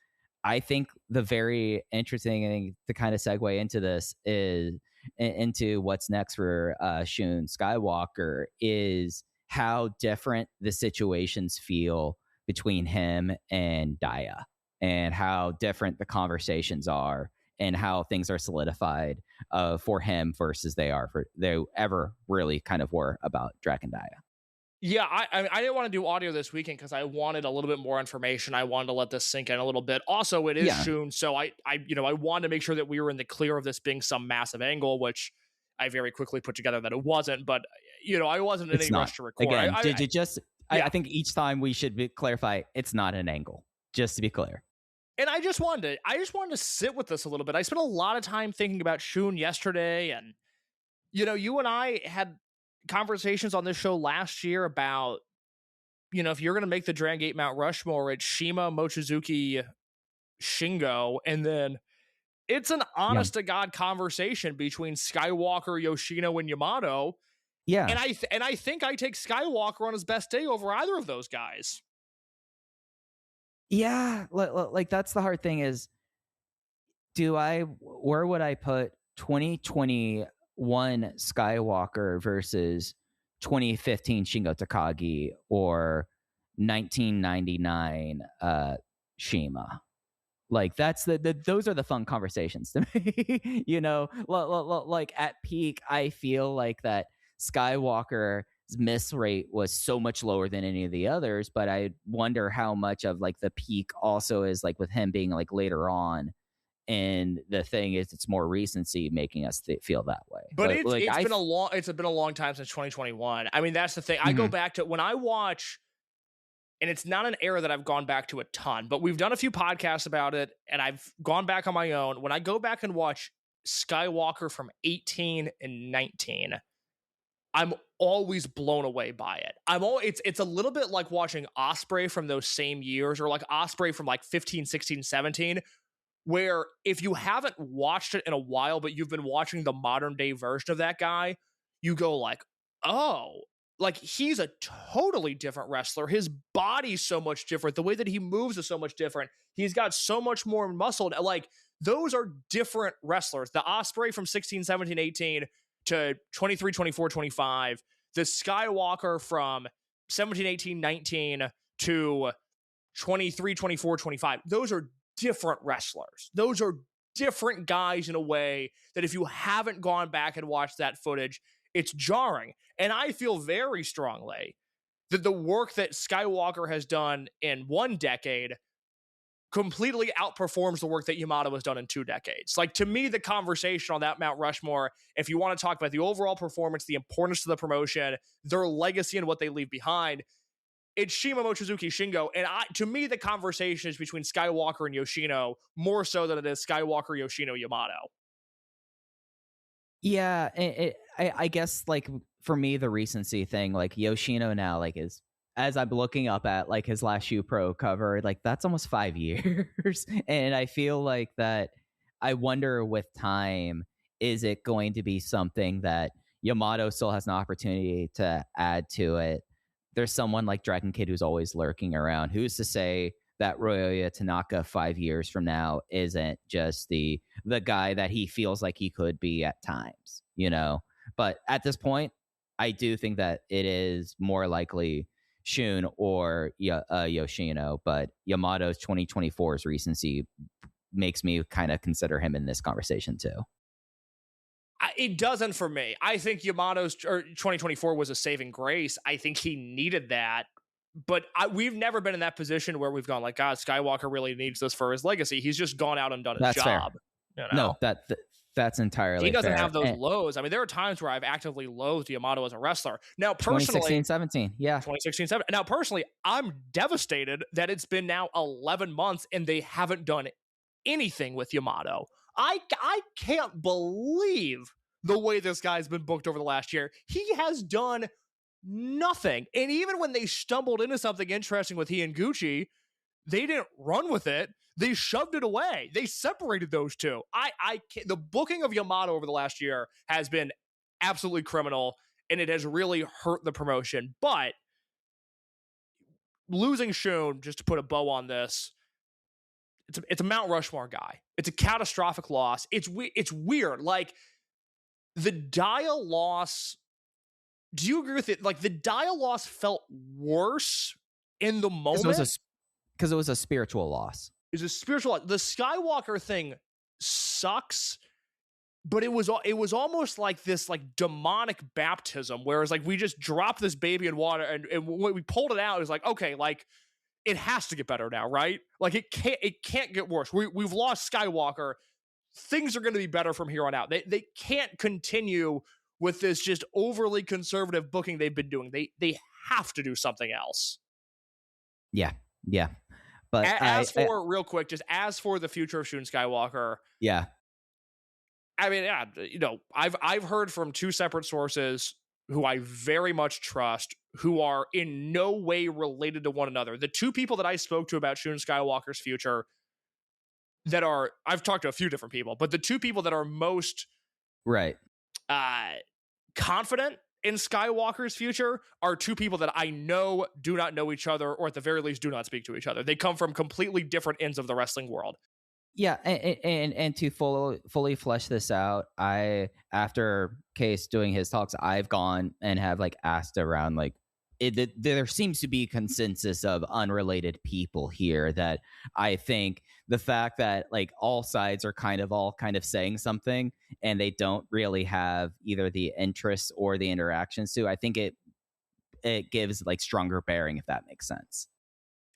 I think the very interesting thing to kind of segue into this is into what's next for Shun Skywalker is how different the situations feel between him and Daya, and how different the conversations are, and how things are solidified for him versus they ever really kind of were about Drac and Daya. Yeah, I didn't want to do audio this weekend because I wanted a little bit more information. I wanted to let this sink in a little bit. Also, it is Shun, so I wanted to make sure that we were in the clear of this being some massive angle, which I very quickly put together that it wasn't. But I wasn't in any rush to record. Again, I think each time we should clarify it's not an angle, just to be clear. And I just wanted to sit with this a little bit. I spent a lot of time thinking about Shun yesterday, and you and I had conversations on this show last year about, if you're going to make the Dragongate Mount Rushmore, it's Shima, Mochizuki, Shingo, and then it's an honest to God conversation between Skywalker, Yoshino, and Yamato. Yeah. And I think I take Skywalker on his best day over either of those guys. Yeah, like that's the hard thing is, where would I put 2021 Skywalker versus 2015 Shingo Takagi or 1999 Shima? Like that's those are the fun conversations to me. Like at peak, I feel like that Skywalker's miss rate was so much lower than any of the others, but I wonder how much of like the peak also is like with him being like later on And the thing is, it's more recency making us feel that way. But it's been a long time since 2021. I mean, that's the thing. I go back to when I watch, and it's not an era that I've gone back to a ton, but we've done a few podcasts about it, and I've gone back on my own. When I go back and watch Skywalker from 18 and 19, I'm always blown away by it. It's a little bit like watching Osprey from those same years, or like Osprey from like 15, 16, 17, where if you haven't watched it in a while, but you've been watching the modern day version of that guy, you go like, oh, like he's a totally different wrestler. His body's so much different. The way that he moves is so much different. He's got so much more muscle. Like, those are different wrestlers. The Osprey from 16, 17, 18 to 23, 24, 25. The Skywalker from 17, 18, 19 to 23, 24, 25. Those are different wrestlers. Those are different guys in a way that if you haven't gone back and watched that footage, it's jarring. And I feel very strongly that the work that Skywalker has done in 1 decade completely outperforms the work that Yamato has done in 2 decades. Like, to me, the conversation on that Mount Rushmore, if you want to talk about the overall performance, the importance to the promotion, their legacy and what they leave behind, it's Shima, Mochizuki, Shingo. And to me, the conversation is between Skywalker and Yoshino more so than it is Skywalker, Yoshino, Yamato. Yeah, I guess, like, for me, the recency thing, like, Yoshino now, like, is, as I'm looking up at, like, his last Shoe Pro cover, like, that's almost 5 years. And I feel like that, I wonder with time, is it going to be something that Yamato still has an opportunity to add to it? There's someone like Dragongate who's always lurking around. Who's to say that Ryoya Tanaka 5 years from now isn't just the guy that he feels like he could be at times, you know? But at this point, I do think that it is more likely Shun or Yoshino, but Yamato's 2024's recency makes me kind of consider him in this conversation too. It doesn't for me. I think Yamato's 2024 was a saving grace. I think he needed that. But we've never been in that position where we've gone like, God, Skywalker really needs this for his legacy. He's just gone out and done his job. Fair. You know? No, that's entirely He doesn't fair. have those lows. I mean, there are times where I've actively loathed Yamato as a wrestler. Now, personally... 2016-17, yeah. 2016-17. Now, personally, I'm devastated that it's been now 11 months and they haven't done anything with Yamato. I can't believe the way this guy's been booked over the last year. He has done nothing. And even when they stumbled into something interesting with he and Gucci, they didn't run with it. They shoved it away. They separated those two. I can't, the booking of Yamato over the last year has been absolutely criminal, and it has really hurt the promotion. But losing Shun, just to put a bow on this, it's a Mount Rushmore guy. It's a catastrophic loss. It's weird. Like, the Dial loss, do you agree with it? Like, the Dial loss felt worse in the moment. Because it was a spiritual loss. It was a spiritual loss. The Skywalker thing sucks, but it was almost like this like demonic baptism, whereas like we just dropped this baby in water and when we pulled it out, it was like, okay, like it has to get better now, right? Like it can't get worse. We've lost Skywalker. Things are going to be better from here on out. They can't continue with this just overly conservative booking they've been doing. They have to do something else. Yeah. But real quick, just as for the future of Shun Skywalker. Yeah. I mean, yeah, you know, I've heard from 2 separate sources who I very much trust, who are in no way related to one another. The 2 people that I spoke to about Shun Skywalker's future I've talked to a few different people, but the 2 people that are most confident in Skywalker's future are 2 people that I know do not know each other, or at the very least do not speak to each other. They come from completely different ends of the wrestling world. Yeah, and to fully flesh this out, after Case doing his talks, I've gone and have like asked around like there seems to be consensus of unrelated people here that I think the fact that like all sides are kind of saying something and they don't really have either the interest or the interactions to, I think it gives like stronger bearing, if that makes sense.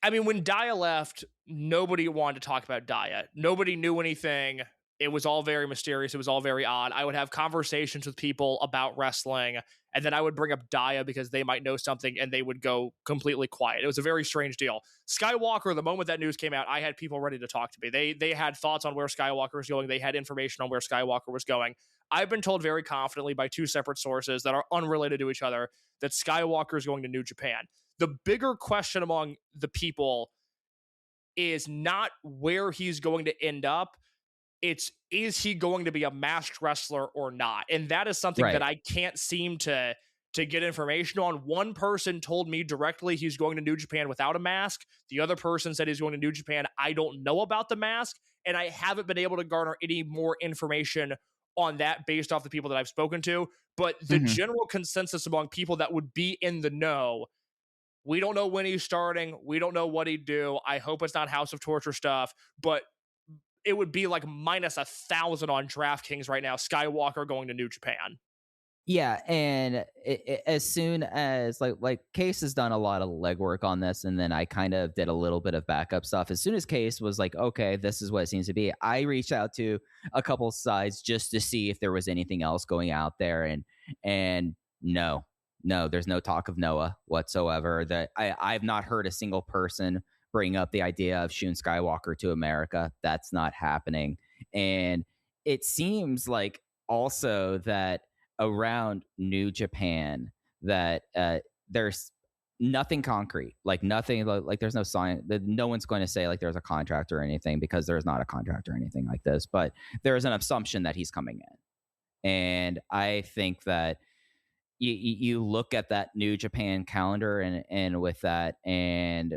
I mean, when Daya left, nobody wanted to talk about Daya. Nobody knew anything. It was all very mysterious. It was all very odd. I would have conversations with people about wrestling, and then I would bring up Daya because they might know something, and they would go completely quiet. It was a very strange deal. Skywalker, the moment that news came out, I had people ready to talk to me. They had thoughts on where Skywalker was going. They had information on where Skywalker was going. I've been told very confidently by two separate sources that are unrelated to each other that Skywalker is going to New Japan. The bigger question among the people is not where he's going to end up. It's, is he going to be a masked wrestler or not? And that is something that I can't seem to get information on. One person told me directly he's going to New Japan without a mask. The other person said he's going to New Japan. I don't know about the mask, and I haven't been able to garner any more information on that based off the people that I've spoken to. But the general consensus among people that would be in the know, we don't know when he's starting. We don't know what he'd do. I hope it's not House of Torture stuff, but it would be like minus 1,000 on DraftKings right now. Skywalker going to New Japan. Yeah, and as soon as like Case has done a lot of legwork on this, and then I kind of did a little bit of backup stuff. As soon as Case was like, okay, this is what it seems to be, I reached out to a couple sides just to see if there was anything else going out there, and no, there's no talk of Noah whatsoever. That I've not heard a single person bring up the idea of Shun Skywalker to America. That's not happening, and it seems like also that around New Japan that there's nothing concrete, like nothing, like there's no sign that no one's going to say like there's a contract or anything, because there's not a contract or anything like this, but there's an assumption that he's coming in. And I think that you look at that New Japan calendar and with that, and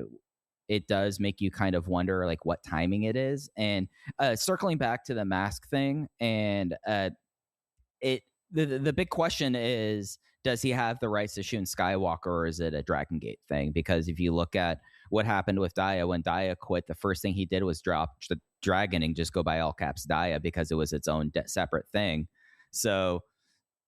it does make you kind of wonder like what timing it is. And circling back to the mask thing, and the big question is, does he have the rights to Shun Skywalker, or is it a Dragongate thing? Because if you look at what happened with Daya, when Daya quit, the first thing he did was drop the dragon and just go by all caps Daya, because it was its own separate thing. So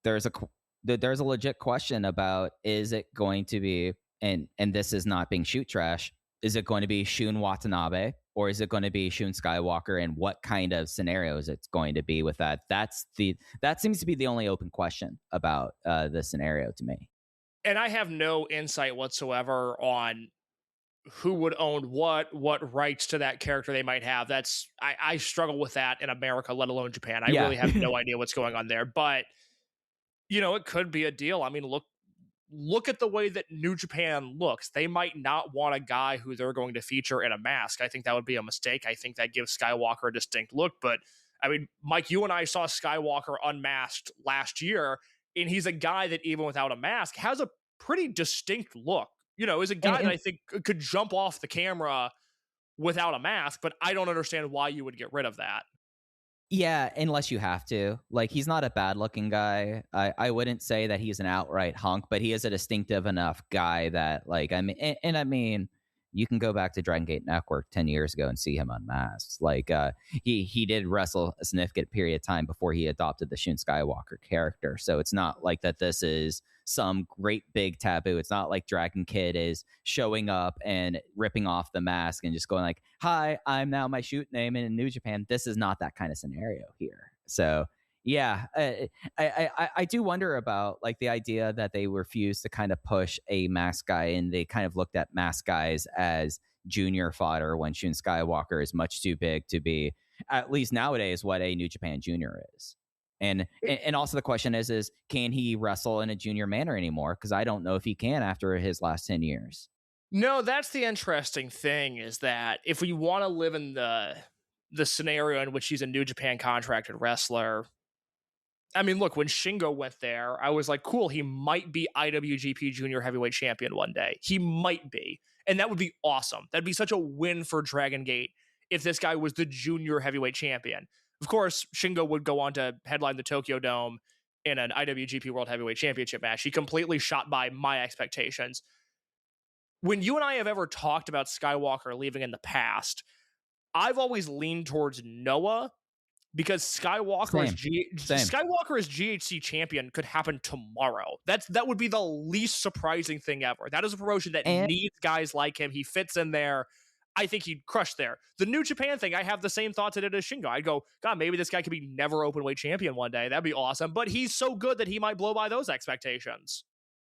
there's a legit question about, is it going to be, and this is not being shoot trash, is it going to be Shun Watanabe, or is it going to be Shun Skywalker, and what kind of scenarios it's going to be with that? That seems to be the only open question about the scenario to me. And I have no insight whatsoever on who would own what rights to that character they might have. I struggle with that in America, let alone Japan. I really have no idea what's going on there. But, it could be a deal. I mean, look at the way that New Japan looks. They might not want a guy who they're going to feature in a mask. I think that would be a mistake. I think that gives Skywalker a distinct look. But, I mean, Mike, you and I saw Skywalker unmasked last year, and he's a guy that even without a mask has a pretty distinct look. Is a guy that I think could jump off the camera without a mask, but I don't understand why you would get rid of that. Yeah, unless you have to. Like, he's not a bad-looking guy. I wouldn't say that he's an outright hunk, but he is a distinctive enough guy that, like, I mean, you can go back to Dragongate Network 10 years ago and see him unmasked. Like, he did wrestle a significant period of time before he adopted the Shun Skywalker character. So it's not like that this is some great big taboo. It's not like Dragon Kid is showing up and ripping off the mask and just going like, hi, I'm now my shoot name in New Japan. This is not that kind of scenario here. So yeah, I do wonder about like the idea that they refused to kind of push a mask guy, and they kind of looked at mask guys as junior fodder when Shun Skywalker is much too big to be, at least nowadays, what a New Japan junior is. And also the question is can he wrestle in a junior manner anymore? Because I don't know if he can after his last 10 years. No, that's the interesting thing, is that if we want to live in the scenario in which he's a New Japan contracted wrestler, I mean, look, when Shingo went there, I was like, cool, he might be IWGP Junior Heavyweight Champion one day. He might be. And that would be awesome. That'd be such a win for Dragongate if this guy was the Junior Heavyweight Champion. Of course, Shingo would go on to headline the Tokyo Dome in an IWGP World Heavyweight Championship match. He completely shot by my expectations. When you and I have ever talked about Skywalker leaving in the past, I've always leaned towards Noah, because Skywalker as GHC champion could happen tomorrow. That would be the least surprising thing ever. That is a promotion that needs guys like him. He fits in there. I think he'd crush there. The New Japan thing, I have the same thoughts I did as Shingo. I'd go, God, maybe this guy could be never openweight champion one day. That'd be awesome. But he's so good that he might blow by those expectations.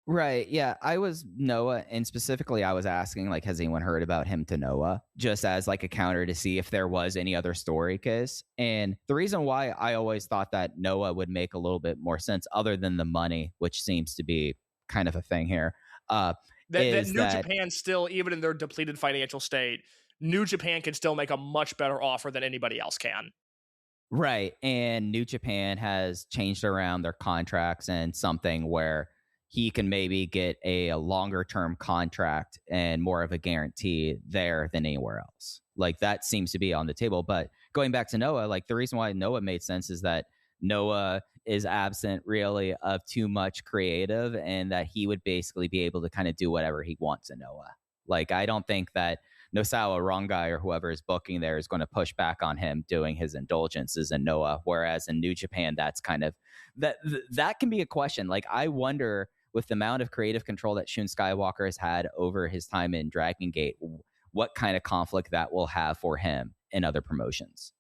Right. Yeah. I was Noah, and specifically I was asking, like, has anyone heard about him to Noah, just as like a counter to see if there was any other story case. And the reason why I always thought that Noah would make a little bit more sense, other than the money, which seems to be kind of a thing here, that New Japan still, even in their depleted financial state, New Japan can still make a much better offer than anybody else can. Right. And New Japan has changed around their contracts and something where he can maybe get a longer term contract and more of a guarantee there than anywhere else. Like, that seems to be on the table. But going back to Noah, like, the reason why Noah made sense is that Noah is absent really of too much creative, and that he would basically be able to kind of do whatever he wants in Noah. Like, I don't think that Nosawa Rongai or whoever is booking there is going to push back on him doing his indulgences in Noah. Whereas in New Japan, that's kind of that can be a question. Like, I wonder, with the amount of creative control that Shun Skywalker has had over his time in Dragongate, what kind of conflict that will have for him in other promotions.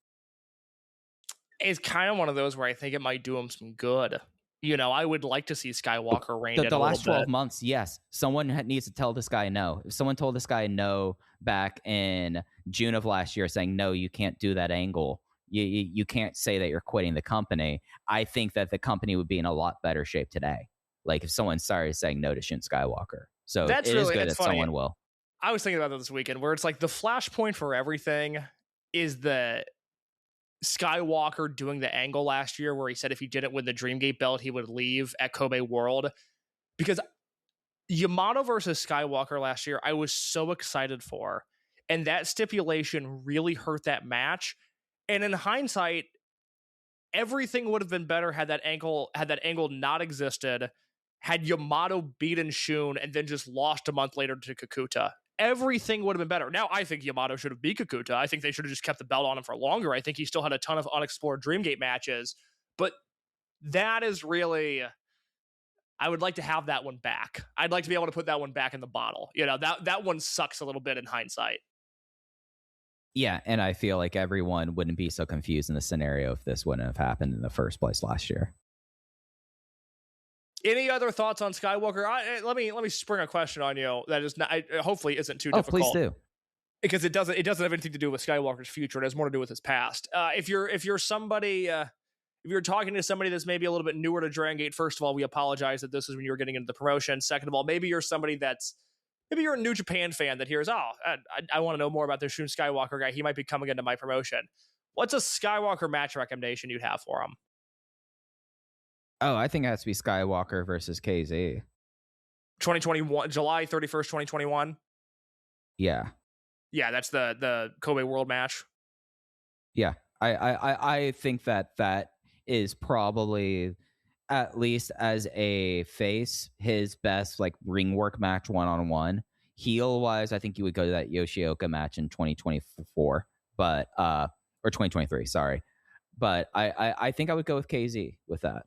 It's kind of one of those where I think it might do him some good. You know, I would like to see Skywalker reign in the last 12 months. Yes. Someone needs to tell this guy no. If someone told this guy no back in June of last year, saying, no, you can't do that angle, you can't say that you're quitting the company, I think that the company would be in a lot better shape today. Like, if someone started saying no to Shun Skywalker. So that's it really, is good that funny. Someone will. I was thinking about that this weekend, where it's like the flashpoint for everything is the Skywalker doing the angle last year, where he said if he didn't win the Dreamgate belt, he would leave at Kobe World. Because Yamato versus Skywalker last year, I was so excited for. And that stipulation really hurt that match. And in hindsight, everything would have been better had that angle not existed, had Yamato beaten Shun and then just lost a month later to Kakuta. Everything would have been better. Now, I think Yamato should have beat Kakuta. I think they should have just kept the belt on him for longer. I think he still had a ton of unexplored Dreamgate matches. But that is really... I would like to have that one back. I'd like to be able to put that one back in the bottle. You know, that one sucks a little bit in hindsight. Yeah, and I feel like everyone wouldn't be so confused in the scenario if this wouldn't have happened in the first place last year. Any other thoughts on Skywalker? Let me spring a question on you that is not, hopefully isn't too difficult. Please do. Because it doesn't have anything to do with Skywalker's future. It has more to do with his past. If you're somebody, if you're talking to somebody that's maybe a little bit newer to Dragongate, first of all, we apologize that this is when you were getting into the promotion. Second of all, maybe you're somebody maybe you're a New Japan fan that hears, I want to know more about this Shun Skywalker guy. He might be coming into my promotion. What's a Skywalker match recommendation you'd have for him? Oh, I think it has to be Skywalker versus KZ. 2021, July 31st, 2021. Yeah. Yeah, that's the Kobe World match. Yeah. I think that is probably, at least as a face, his best like ring work match one-on-one. Heel wise, I think you would go to that Yoshioka match in 2024, but or 2023, sorry. But I think I would go with KZ with that.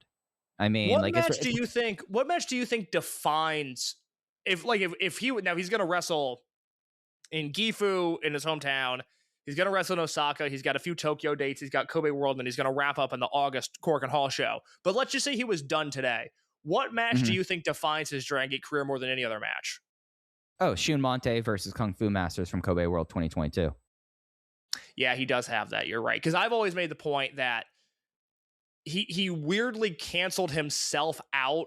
I mean, what match do you think defines if he would, now he's going to wrestle in Gifu in his hometown, he's going to wrestle in Osaka, he's got a few Tokyo dates, he's got Kobe World, and he's going to wrap up in the August Korakuen Hall show. But let's just say he was done today. What match do you think defines his Dragongate career more than any other match? Oh, Shun Monte versus Kung Fu Masters from Kobe World 2022. Yeah, he does have that. You're right. Because I've always made the point that he weirdly canceled himself out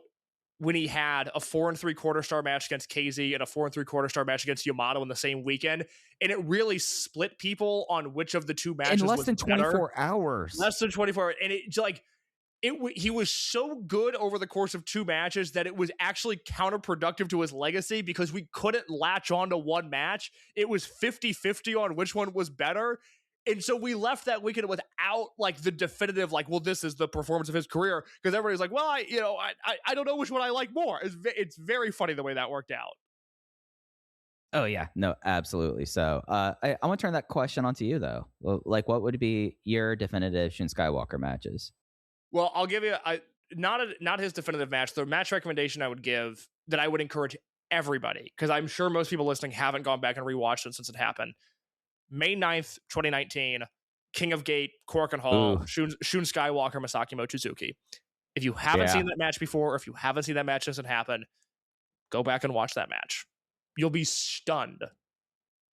when he had a 4 3/4 star match against KZ and a 4 3/4 star match against Yamato in the same weekend. And it really split people on which of the two matches in less was than 24 better. hours. Less than 24 hours. And it's like, he was so good over the course of two matches that it was actually counterproductive to his legacy because we couldn't latch on to one match. It was 50-50 on which one was better. And so we left that weekend without like the definitive, like, well, this is the performance of his career. Because everybody's like, well, I don't know which one I like more. It's very funny the way that worked out. Oh yeah, no, absolutely. So I want to turn that question onto you though. Like, what would be your definitive Shun Skywalker matches? Well, I'll give you not his definitive match. The match recommendation I would give that I would encourage everybody, because I'm sure most people listening haven't gone back and rewatched it since it happened. May 9th, 2019, King of Gate, Korakuen Hall, Ooh. Shun Skywalker, Masaki Mochizuki. If you haven't seen that match before, or if you haven't seen that match since it happened, go back and watch that match. You'll be stunned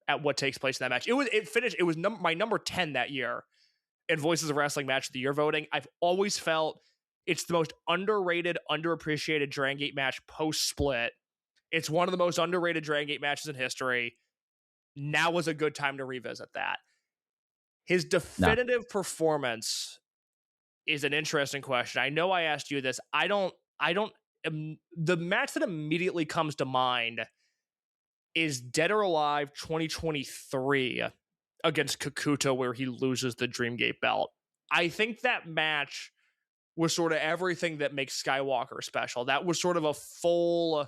at what takes place in that match. It was my number 10 that year in Voices of Wrestling Match of the Year voting. I've always felt it's the most underrated, underappreciated Dragongate match post-split. It's one of the most underrated Dragongate matches in history. Now was a good time to revisit that. His definitive performance is an interesting question. I know I asked you this. The match that immediately comes to mind is Dead or Alive 2023 against Kakuta, where he loses the Dreamgate belt. I think that match was sort of everything that makes Skywalker special. That was sort of a full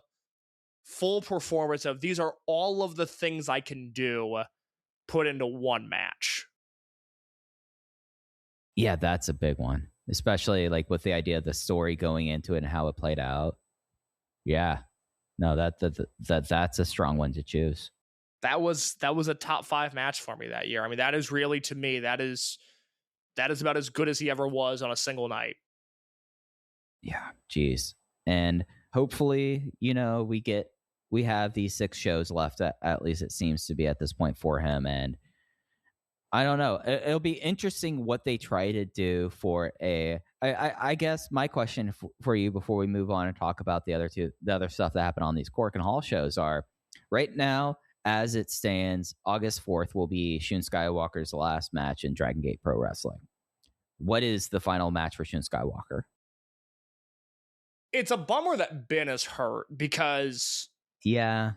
performance of these are all of the things I can do put into one match. Yeah, that's a big one, especially like with the idea of the story going into it and how it played out. Yeah, no, that's a strong one to choose. That was a top 5 match for me that year. I mean, that is really, to me, that is about as good as he ever was on a single night. Yeah, geez. And hopefully, we have these 6 shows left, at least it seems to be at this point for him. And I don't know. It'll be interesting what they try to do for I guess my question for you before we move on and talk about the other stuff that happened on these Korakuen Hall shows are, right now, as it stands, August 4th will be Shun Skywalker's last match in Dragongate Pro Wrestling. What is the final match for Shun Skywalker? It's a bummer that Ben is hurt because... Yeah.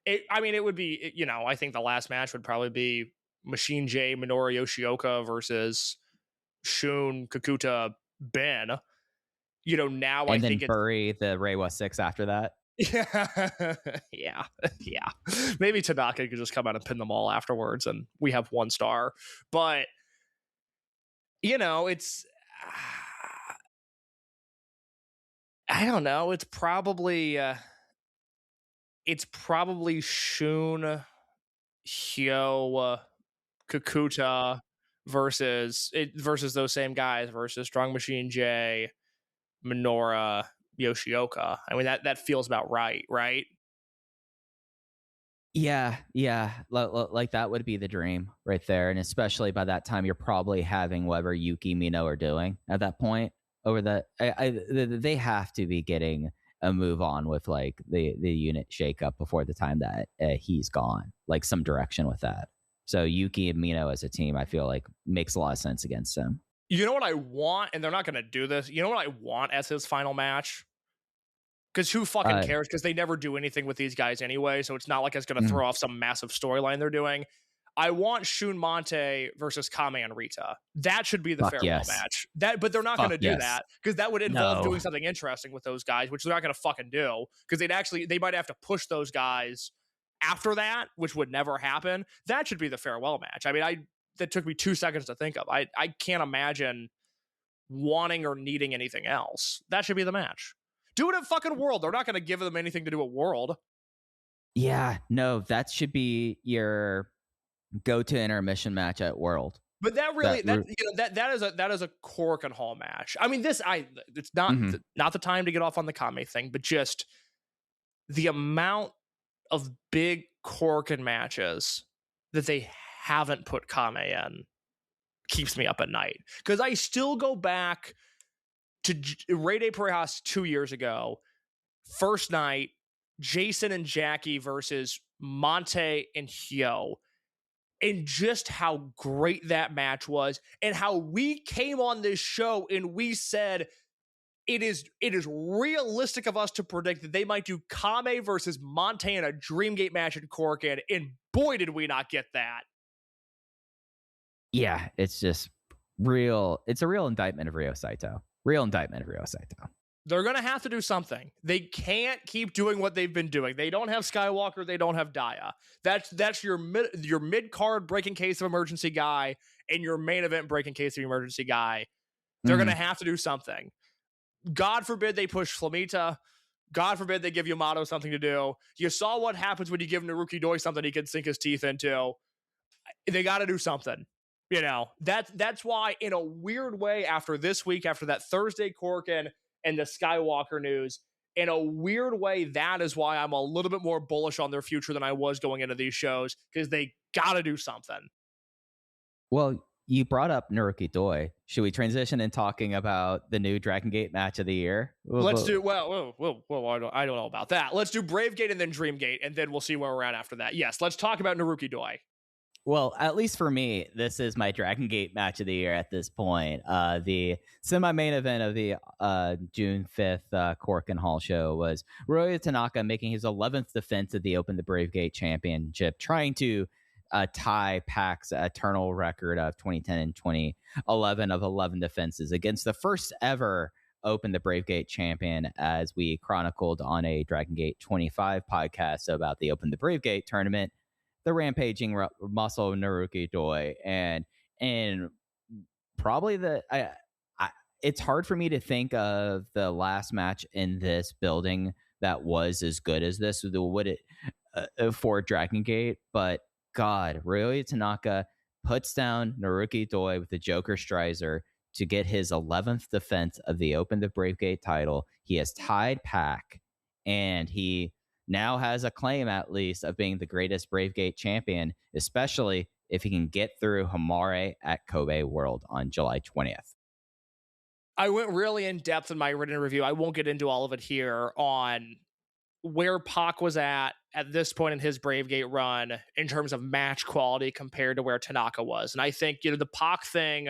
It would be, I think the last match would probably be Machine J, Minoru Yoshioka versus Shun, Kakuta, Ben. Now I think it's... bury the Reiwa 6 after that. Yeah. Maybe Tanaka could just come out and pin them all afterwards and we have 1 star. But, it's... I don't know. It's probably Shun, Hyo, Kakuta versus those same guys versus Strong Machine J, Minoru, Yoshioka. I mean, that feels about right? Yeah. Like that would be the dream right there. And especially by that time, you're probably having whatever Yuki, Mino are doing at that point. Over that, they have to be getting a move on with like the unit shakeup before the time that he's gone. Like some direction with that. So Yuki and Mino as a team, I feel like makes a lot of sense against him. You know what I want, and they're not going to do this. You know what I want as his final match? Because who fucking cares? Because they never do anything with these guys anyway, so it's not like it's going to throw off some massive storyline they're doing. I want Shun Monte versus Kame and Rita. That should be the farewell match. But they're not going to do that because that would involve doing something interesting with those guys, which they're not going to fucking do because they might have to push those guys after that, which would never happen. That should be the farewell match. I mean, that took me 2 seconds to think of. I can't imagine wanting or needing anything else. That should be the match. Do it at fucking World. They're not going to give them anything to do at World. Yeah, no, that should be your go-to intermission match at World. But that really that is a Korakuen Hall match. I mean, it's not the time to get off on the Kame thing, but just the amount of big Korakuen matches that they haven't put Kame in keeps me up at night. Because I still go back to Rey de Parejas 2 years ago, first night, Jason and Jackie versus Monte and Hyo. And just how great that match was, and how we came on this show and we said it is realistic of us to predict that they might do Kame versus Monte in a Dreamgate match in Korakuen, and boy did we not get that. Yeah, it's just real. It's a real indictment of Ryo Saito. They're going to have to do something. They can't keep doing what they've been doing. They don't have Skywalker. They don't have Daya. That's your mid-card breaking case of emergency guy and your main event breaking case of emergency guy. They're going to have to do something. God forbid they push Flamita. God forbid they give Yamato something to do. You saw what happens when you give Naruki Doi something he can sink his teeth into. They got to do something. You know, that's why, in a weird way, after this week, after that Thursday Korakuen and the Skywalker news, in a weird way, that is why I'm a little bit more bullish on their future than I was going into these shows, because they got to do something. Well, you brought up Naruki Doi. Should we transition in talking about the new Dragongate match of the year? Let's do, well, I don't know about that. Let's do Bravegate and then Dreamgate, and then we'll see where we're at after that. Yes, let's talk about Naruki Doi. Well, at least for me, this is my Dragongate match of the year at this point. The semi-main event of the June 5th Korakuen Hall show was Ryoya Tanaka making his 11th defense of the Open the Bravegate Championship, trying to tie Pac's eternal record of 2010 and 2011 of 11 defenses against the first ever Open the Bravegate champion, as we chronicled on a Dragongate 25 podcast about the Open the Bravegate tournament. The rampaging muscle Naruki Doi, and probably it's hard for me to think of the last match in this building that was as good as this for Dragongate. But God, Ryoya Tanaka puts down Naruki Doi with the Joker Strizer to get his 11th defense of the Open the Bravegate title. He has tied Pac, and he now has a claim, at least, of being the greatest Bravegate champion, especially if he can get through Hamare at Kobe World on July 20th. I went really in depth in my written review. I won't get into all of it here on where Pac was at this point in his Bravegate run in terms of match quality compared to where Tanaka was. And I think, the Pac thing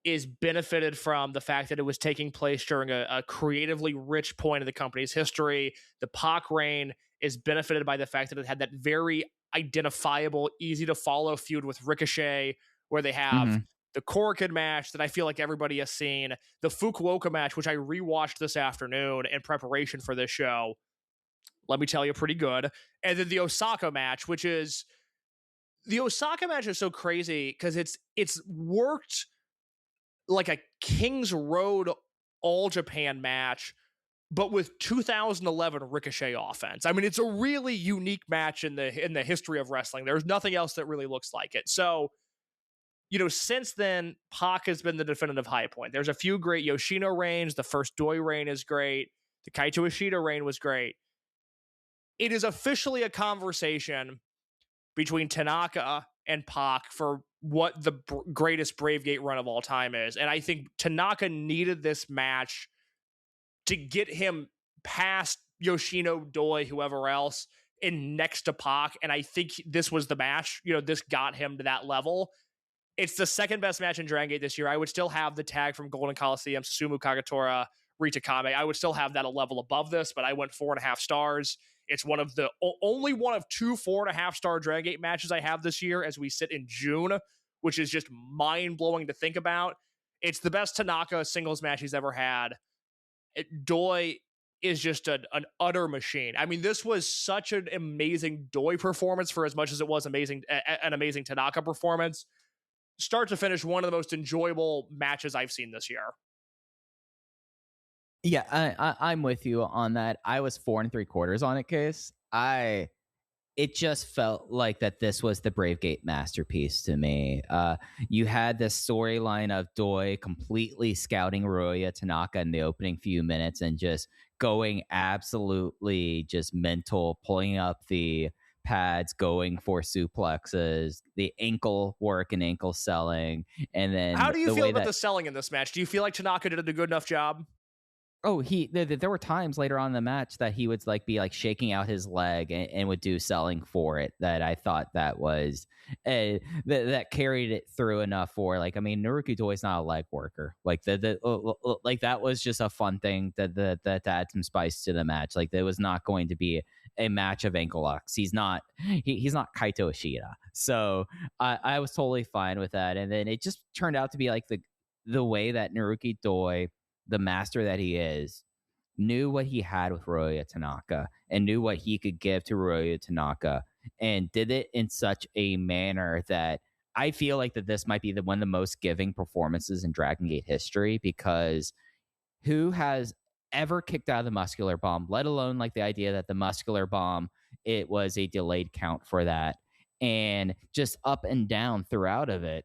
is benefited from the fact that it was taking place during a creatively rich point in the company's history. The Pac reign is benefited by the fact that it had that very identifiable, easy to follow feud with Ricochet, where they have the Korakuen match that I feel like everybody has seen, the Fukuoka match, which I rewatched this afternoon in preparation for this show. Let me tell you, pretty good. And then the Osaka match, the Osaka match is so crazy because it's worked like a King's Road All Japan match, but with 2011 Ricochet offense. I mean, it's a really unique match in the history of wrestling. There's nothing else that really looks like it. So, since then, Pac has been the definitive high point. There's a few great Yoshino reigns. The first Doi reign is great. The Kaito Ishida reign was great. It is officially a conversation between Tanaka and Pac for what the greatest Bravegate run of all time is. And I think Tanaka needed this match to get him past Yoshino, Doi, whoever else, and next to Pac. And I think this was the match. This got him to that level. It's the second best match in Dragon Gate this year. I would still have the tag from Golden Coliseum, Susumu Kagatora, Rita Kame. I would still have that a level above this, but I went 4.5 stars. It's only one of 2 4.5-star Dragon Gate matches I have this year as we sit in June, which is just mind-blowing to think about. It's the best Tanaka singles match he's ever had. Doi is just an utter machine. I mean, this was such an amazing Doi performance for as much as it was an amazing Tanaka performance. Start to finish, one of the most enjoyable matches I've seen this year. Yeah, I'm with you on that. I was 4 3/4 on it, Case. It just felt like that this was the Bravegate masterpiece to me. You had this storyline of Doi completely scouting Ryoya Tanaka in the opening few minutes and just going absolutely just mental, pulling up the pads, going for suplexes, the ankle work and ankle selling. And then how do you feel about the selling in this match? Do you feel like Tanaka did a good enough job? Oh, there were times later on in the match that he would be shaking out his leg and would do selling for it, that I thought that was that carried it through enough for Naruki Doi's not a leg worker. That was just a fun thing that add some spice to the match. There was not going to be a match of ankle locks. He's not Kaito Ishida. So I was totally fine with that. And then it just turned out to be the way that Naruki Doi the master that he is, knew what he had with Ryoya Tanaka and knew what he could give to Ryoya Tanaka, and did it in such a manner that I feel like that this might be one of the most giving performances in Dragongate history, because who has ever kicked out of the muscular bomb, let alone like the idea that the muscular bomb, it was a delayed count for that, and just up and down throughout of it.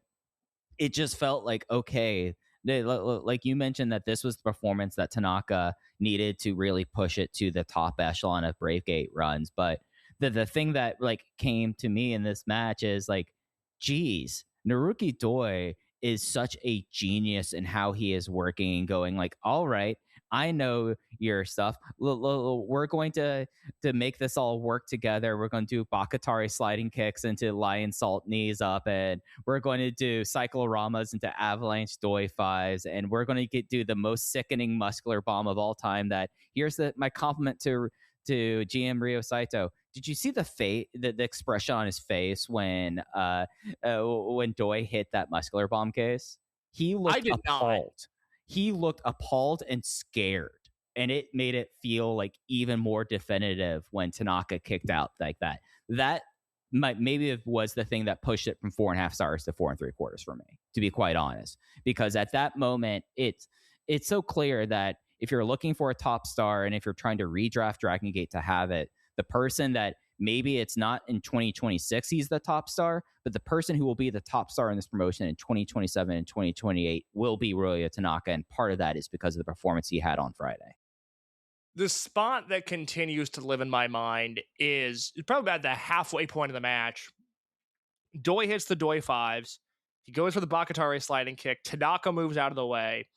It just felt like, okay, like you mentioned, that this was the performance that Tanaka needed to really push it to the top echelon of Bravegate runs. But the thing that like came to me in this match is like, geez, Naruki Doi is such a genius in how he is working and going like, all right, I know your stuff. We're going to make this all work together. We're going to do Bakatari sliding kicks into lion salt knees up, and we're going to do cycloramas into avalanche Doi fives, and we're going to do the most sickening muscular bomb of all time. That here's my compliment to GM Ryo Saito. Did you see the expression on his face when Doi hit that muscular bomb case? He looked appalled. He looked appalled and scared, and it made it feel like even more definitive when Tanaka kicked out like that. That maybe was the thing that pushed it from 4.5 stars to 4 3/4 for me, to be quite honest. Because at that moment, it's so clear that if you're looking for a top star and if you're trying to redraft Dragongate to have it, the person that maybe it's not in 2026 he's the top star, but the person who will be the top star in this promotion in 2027 and 2028 will be Ryoya Tanaka, and part of that is because of the performance he had on Friday. The spot that continues to live in my mind is probably about the halfway point of the match. Doi hits the Doi fives. He goes for the Bakatari sliding kick. Tanaka moves out of the way.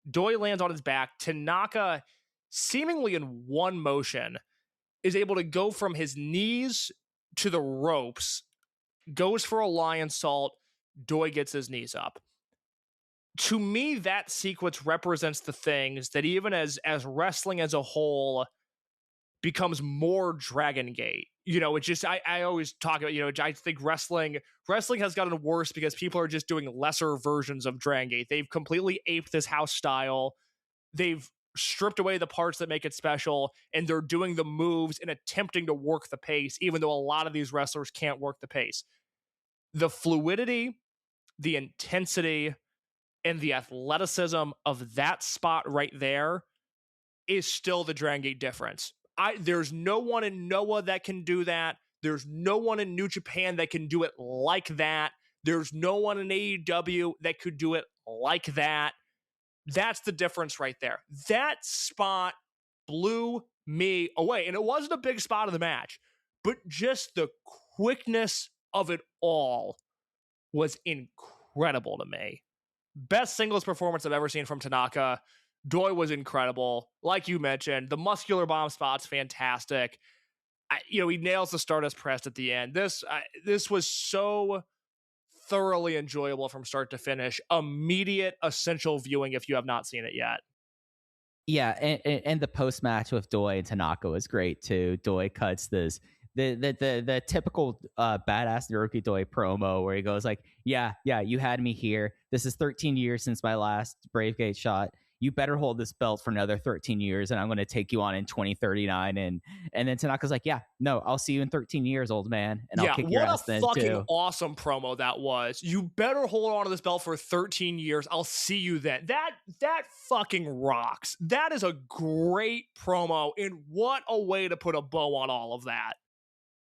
Doi lands on his back. Tanaka, seemingly in one motion, is able to go from his knees to the ropes, goes for a lion salt. Doi gets his knees up. To me, that sequence represents the things that even as wrestling as a whole becomes more Dragongate. You know, it's just, I always talk about, you know, I think wrestling has gotten worse because people are just doing lesser versions of Dragongate. They've completely aped this house style. They've stripped away the parts that make it special, and they're doing the moves and attempting to work the pace, even though a lot of these wrestlers can't work the pace. The fluidity, the intensity, and the athleticism of that spot right there is still the Dragongate difference. There's no one in Noah that can do that. There's no one in New Japan that can do it like that. There's no one in AEW that could do it like that. That's the difference right there. That spot blew me away. And it wasn't a big spot of the match, but just the quickness of it all was incredible to me. Best singles performance I've ever seen from Tanaka. Doi was incredible. Like you mentioned, the muscular bomb spot's fantastic. He nails the Stardust press at the end. This was so thoroughly enjoyable from start to finish. Immediate essential viewing if you have not seen it yet. Yeah, and the post match with Doi and Tanaka was great too. Doi cuts the typical badass Naruki Doi promo where he goes like, yeah, you had me here. This is 13 years since my last Bravegate shot. You better hold this belt for another 13 years, and I'm going to take you on in 2039. And then Tanaka's like, yeah, no, I'll see you in 13 years, old man, and I'll kick your ass then too. What a fucking awesome promo that was. You better hold on to this belt for 13 years. I'll see you then. That fucking rocks. That is a great promo, and what a way to put a bow on all of that.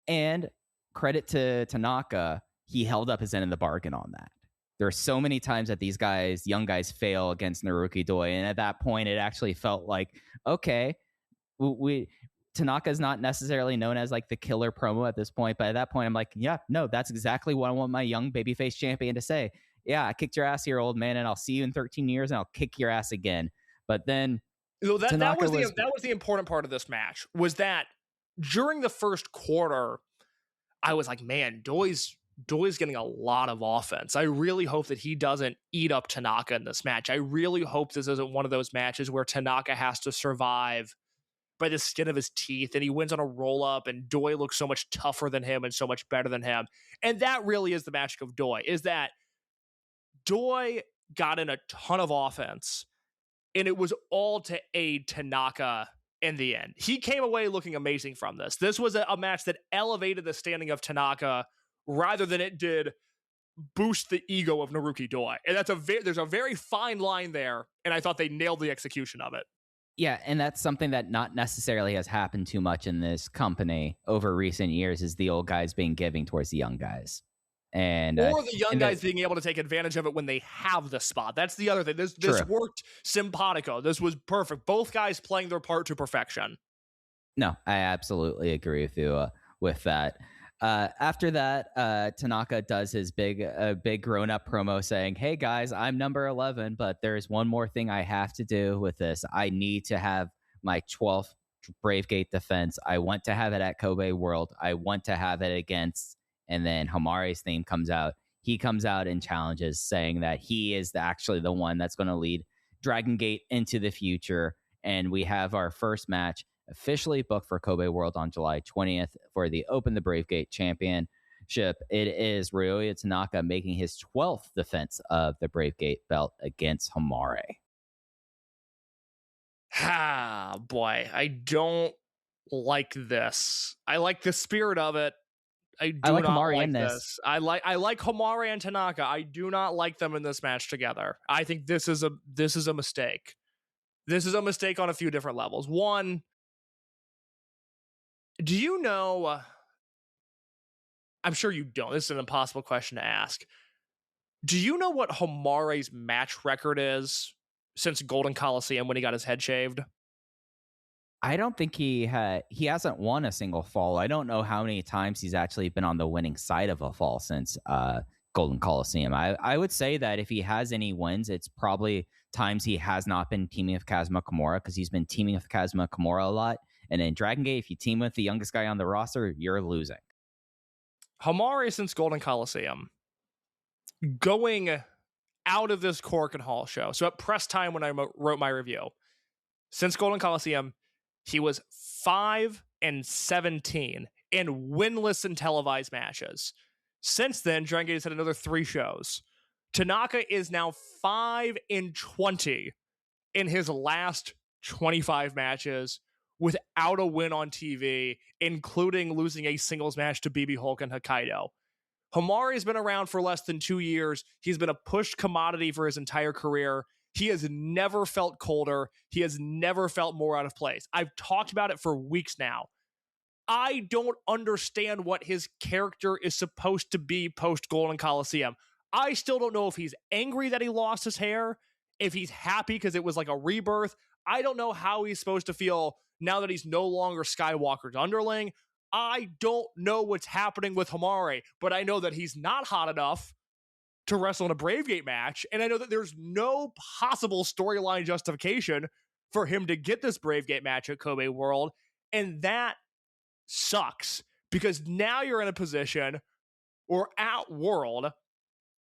And credit to Tanaka, he held up his end of the bargain on that. There are so many times that these young guys fail against Naruki Doi, and at that point, it actually felt like, okay, Tanaka's not necessarily known as like the killer promo at this point, but at that point, I'm like, yeah, no, that's exactly what I want my young babyface champion to say. Yeah, I kicked your ass here, old man, and I'll see you in 13 years, and I'll kick your ass again. But then that was the important part of this match, was that during the first quarter, I was like, man, Doi's getting a lot of offense. I really hope that he doesn't eat up Tanaka in this match. I really hope this isn't one of those matches where Tanaka has to survive by the skin of his teeth and he wins on a roll-up and Doi looks so much tougher than him and so much better than him. And that really is the magic of Doi, is that Doi got in a ton of offense and it was all to aid Tanaka in the end. He came away looking amazing from this. This was a match that elevated the standing of Tanaka rather than it did boost the ego of Naruki Doi. And there's a very fine line there, and I thought they nailed the execution of it. Yeah, and that's something that not necessarily has happened too much in this company over recent years, is the old guys being giving towards the young guys. And or the young guys being able to take advantage of it when they have the spot. That's the other thing. This worked simpatico. This was perfect. Both guys playing their part to perfection. No, I absolutely agree with you with that. After that, Tanaka does his big grown-up promo saying, "Hey guys, I'm number 11, but there's one more thing I have to do with this. I need to have my 12th Bravegate defense. I want to have it at Kobe World. I want to have it against..." And then Hamare's theme comes out. He comes out and challenges, saying that he is actually the one that's going to lead Dragongate into the future. And we have our first match officially booked for Kobe World on July 20th for the Open the Bravegate Championship. It is Ryoya Tanaka making his 12th defense of the Bravegate belt against Hamare. Ah, boy, I don't like this. I like the spirit of it. I like not Hamare like in this. I like Hamare and Tanaka. I do not like them in this match together. I think this is a mistake. This is a mistake on a few different levels. One, do you know? I'm sure you don't. This is an impossible question to ask. Do you know what Hamare's match record is since Golden Coliseum when he got his head shaved? I don't think he hasn't won a single fall. I don't know how many times he's actually been on the winning side of a fall since Golden Coliseum. I would say that if he has any wins, it's probably times he has not been teaming with Kazuma Kimura, because he's been teaming with Kazuma Kimura a lot. And in Dragongate, if you team with the youngest guy on the roster, you're losing. Hamare since Golden Coliseum, going out of this Korakuen Hall show, so at press time when I wrote my review, since Golden Coliseum, he was 5-17 in winless and televised matches. Since then, Dragongate has had another 3 shows. Tanaka is now 5-20 in his last 25 matches without a win on TV, including losing a singles match to BB Hulk and Hokkaido. Hamare has been around for less than 2 years. He's been a pushed commodity for his entire career. He has never felt colder. He has never felt more out of place. I've talked about it for weeks now. I don't understand what his character is supposed to be post Golden Coliseum. I still don't know if he's angry that he lost his hair, if he's happy because it was like a rebirth. I don't know how he's supposed to feel now that he's no longer Skywalker's underling. I don't know what's happening with Hamare, but I know that he's not hot enough to wrestle in a Bravegate match, and I know that there's no possible storyline justification for him to get this Bravegate match at Kobe World, and that sucks, because now you're in a position where at World,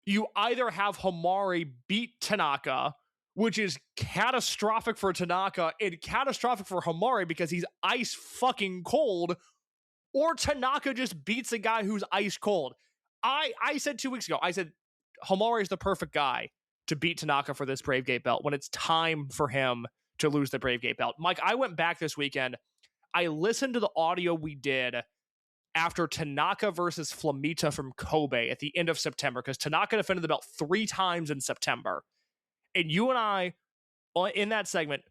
you either have Hamare beat Tanaka, which is catastrophic for Tanaka and catastrophic for Hamare because he's ice fucking cold, or Tanaka just beats a guy who's ice cold. I said 2 weeks ago, I said Hamare is the perfect guy to beat Tanaka for this Bravegate belt when it's time for him to lose the Bravegate belt. Mike, I went back this weekend. I listened to the audio we did after Tanaka versus Flamita from Kobe at the end of September, because Tanaka defended the belt 3 times in September. And you and I, in that segment,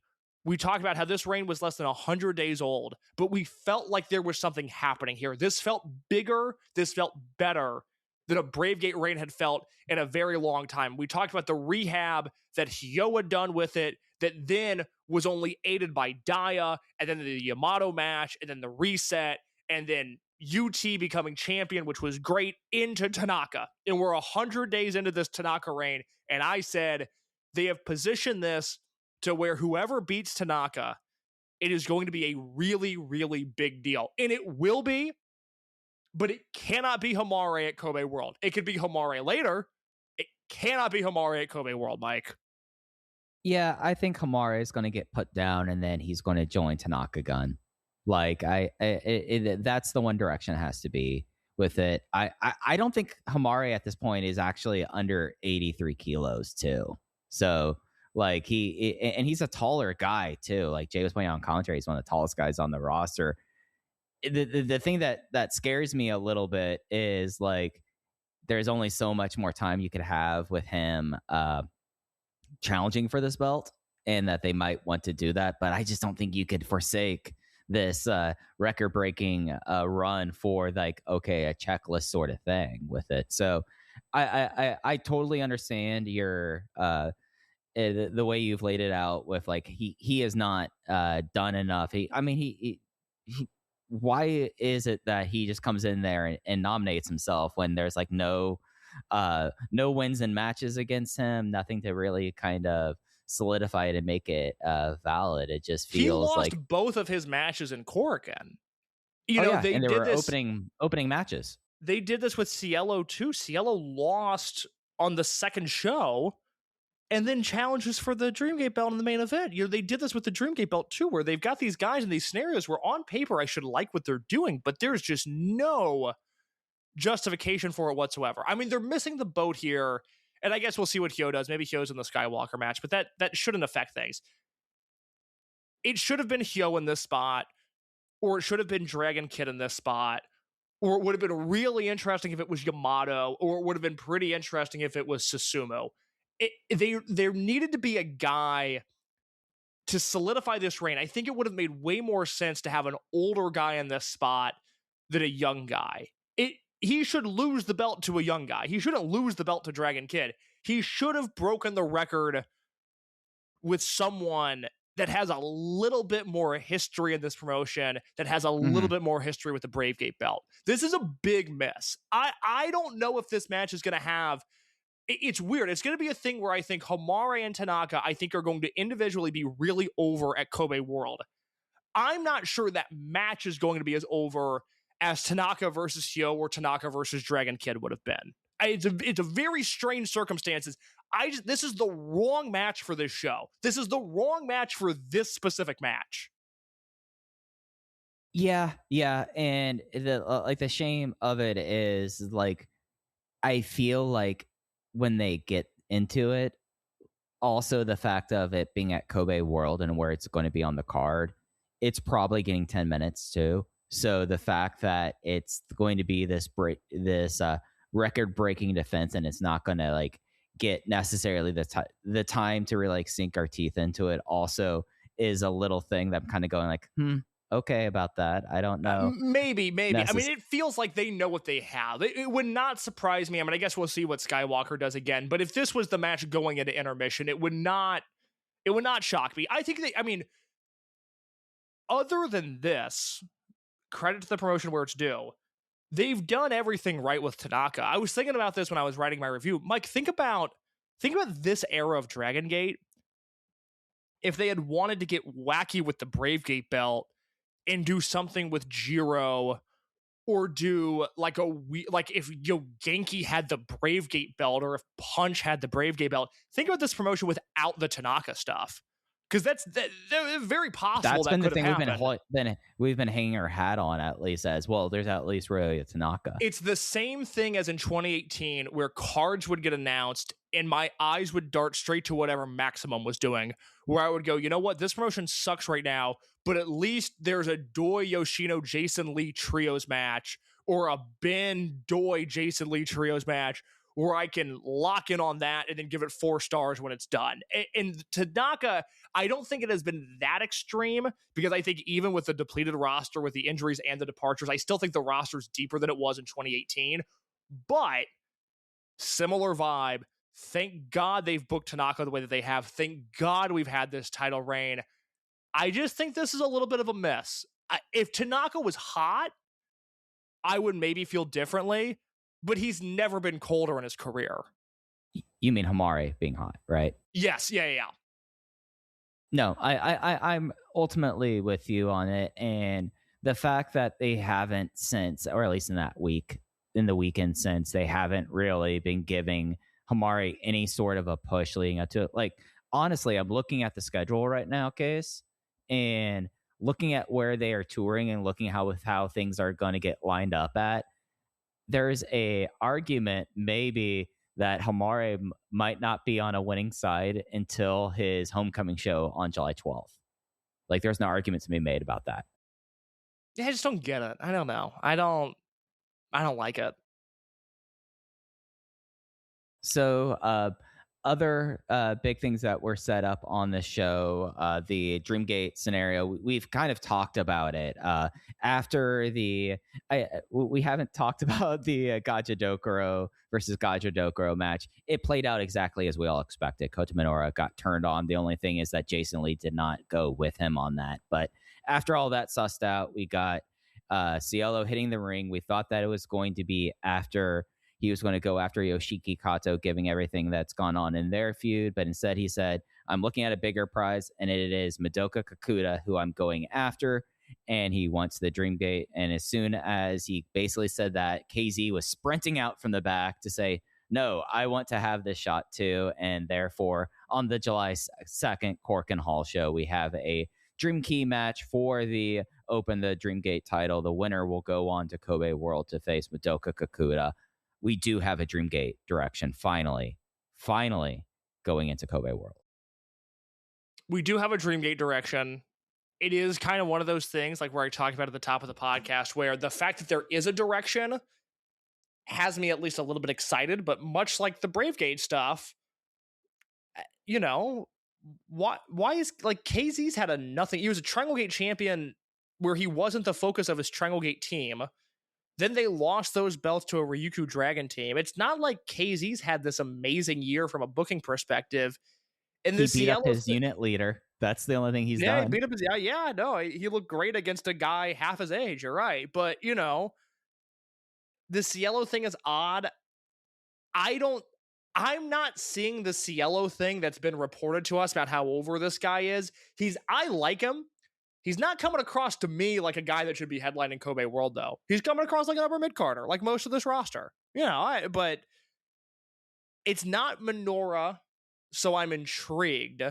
we talked about how this reign was less than 100 days old, but we felt like there was something happening here. This felt bigger. This felt better than a Bravegate reign had felt in a very long time. We talked about the rehab that Hyo had done with it, that then was only aided by Daya, and then the Yamato match, and then the reset, and then UT becoming champion, which was great, into Tanaka. And we're 100 days into this Tanaka reign, and I said they have positioned this to where whoever beats Tanaka, it is going to be a really, really big deal. And it will be, but it cannot be Hamare at Kobe World. It could be Hamare later. It cannot be Hamare at Kobe World, Mike. Yeah, I think Hamare is going to get put down, and then he's going to join Tanaka Gun. Like, that's the one direction it has to be with it. I don't think Hamare at this point is actually under 83 kilos too. So Like and he's a taller guy too. Like Jay was pointing out on commentary, he's one of the tallest guys on the roster. The thing that scares me a little bit is like there's only so much more time you could have with him challenging for this belt, and that they might want to do that. But I just don't think you could forsake this record-breaking run for like, okay, a checklist sort of thing with it. So I totally understand your the way you've laid it out with like he has not done enough. He why is it that he just comes in there and nominates himself when there's like no wins and matches against him, nothing to really kind of solidify it and make it valid? It just feels he lost like both of his matches in Korakuen. They were opening matches. They did this with Cielo too. Cielo lost on the second show and then challenges for the Dreamgate belt in the main event. They did this with the Dreamgate belt too, where they've got these guys in these scenarios where on paper I should like what they're doing, but there's just no justification for it whatsoever. I mean, they're missing the boat here, and I guess we'll see what Hyo does. Maybe Hyo's in the Skywalker match, but that shouldn't affect things. It should have been Hyo in this spot, or it should have been Dragon Kid in this spot, or it would have been really interesting if it was Yamato, or it would have been pretty interesting if it was Susumu. There needed to be a guy to solidify this reign. I think it would have made way more sense to have an older guy in this spot than a young guy. He should lose the belt to a young guy. He shouldn't lose the belt to Dragon Kid. He should have broken the record with someone that has a little bit more history in this promotion, that has a little bit more history with the Bravegate belt. This is a big miss. I don't know if this match is going to have... It's weird. It's going to be a thing where I think Homare and Tanaka, I think, are going to individually be really over at Kobe World. I'm not sure that match is going to be as over as Tanaka versus Hyo or Tanaka versus Dragon Kid would have been. It's a very strange circumstances. This is the wrong match for this show. This is the wrong match for this specific match. Yeah, and the shame of it is like I feel like when they get into it, also the fact of it being at Kobe World and where it's going to be on the card, it's probably getting 10 minutes too. So the fact that it's going to be this record-breaking defense, and it's not going to like get necessarily the time to really like sink our teeth into it, also is a little thing that I'm kind of going like, okay about that. I don't know. Maybe. I mean, it feels like they know what they have. It would not surprise me. I mean, I guess we'll see what Skywalker does again. But if this was the match going into intermission, it would not shock me. I think other than this, credit to the promotion where it's due, they've done everything right with Tanaka. I was thinking about this when I was writing my review. Mike, think about this era of Dragongate. If they had wanted to get wacky with the Bravegate belt and do something with Jiro, or do like if Genki had the Bravegate belt, or if Punch had the Bravegate belt. Think about this promotion without the Tanaka stuff, because that's very possible. That's been the thing happened. we've been hanging our hat on, at least, as well. There's at least Ryoya Tanaka. It's the same thing as in 2018, where cards would get announced and my eyes would dart straight to whatever Maximum was doing, where I would go, you know what, this promotion sucks right now, but at least there's a Doi Yoshino Jason Lee trios match, or a Ben Doi Jason Lee trios match, where I can lock in on that and then give it 4 stars when it's done. And Tanaka, I don't think it has been that extreme, because I think even with the depleted roster, with the injuries and the departures, I still think the roster is deeper than it was in 2018. But similar vibe. Thank God they've booked Tanaka the way that they have. Thank God we've had this title reign. I just think this is a little bit of a miss. If Tanaka was hot, I would maybe feel differently, but he's never been colder in his career. You mean Homare being hot, right? Yes, yeah. No, I'm ultimately with you on it, and the fact that they haven't since, or at least in the weekend since, they haven't really been giving Homare any sort of a push leading up to it. Like, honestly, I'm looking at the schedule right now, Case, and looking at where they are touring and looking how things are going to get lined up at. There's a argument maybe that Hamare might not be on a winning side until his homecoming show on July 12th. Like, there's no argument to be made about that. Yeah, I just don't get it. I don't know. I don't like it. So, other big things that were set up on the show, the Dreamgate scenario, we've kind of talked about it. After we haven't talked about the Gajadokuro versus Gajadokuro match. It played out exactly as we all expected. Kota Minoura got turned on. The only thing is that Jason Lee did not go with him on that. But after all that sussed out, we got Cielo hitting the ring. We thought that it was going to be after he was going to go after Yoshiki Kato, giving everything that's gone on in their feud. But instead he said, I'm looking at a bigger prize, and it is Madoka Kakuta who I'm going after. And he wants the Dreamgate. And as soon as he basically said that, KZ was sprinting out from the back to say, no, I want to have this shot too. And therefore, on the July 2nd Korakuen Hall show, we have a Dream Key match for the Open the Dreamgate title. The winner will go on to Kobe World to face Madoka Kakuta. We do have a Dreamgate direction finally going into Kobe World. We do have a Dreamgate direction. It is kind of one of those things, like where I talked about at the top of the podcast, where the fact that there is a direction has me at least a little bit excited. But much like the Bravegate stuff, you know, why is, like, KZ's had a nothing. He was a Triangle Gate champion where he wasn't the focus of his Triangle Gate team. Then they lost those belts to a Ryukyu Dragon team. It's not like KZ's had this amazing year from a booking perspective. And he beat up his unit leader. That's the only thing he's done. He beat up his, no, he looked great against a guy half his age. You're right. But, you know, the Cielo thing is odd. I'm not seeing the Cielo thing that's been reported to us about how over this guy is. I like him. He's not coming across to me like a guy that should be headlining Kobe World, though. He's coming across like an upper mid-carder, like most of this roster. You know, but it's not Minoura, so I'm intrigued.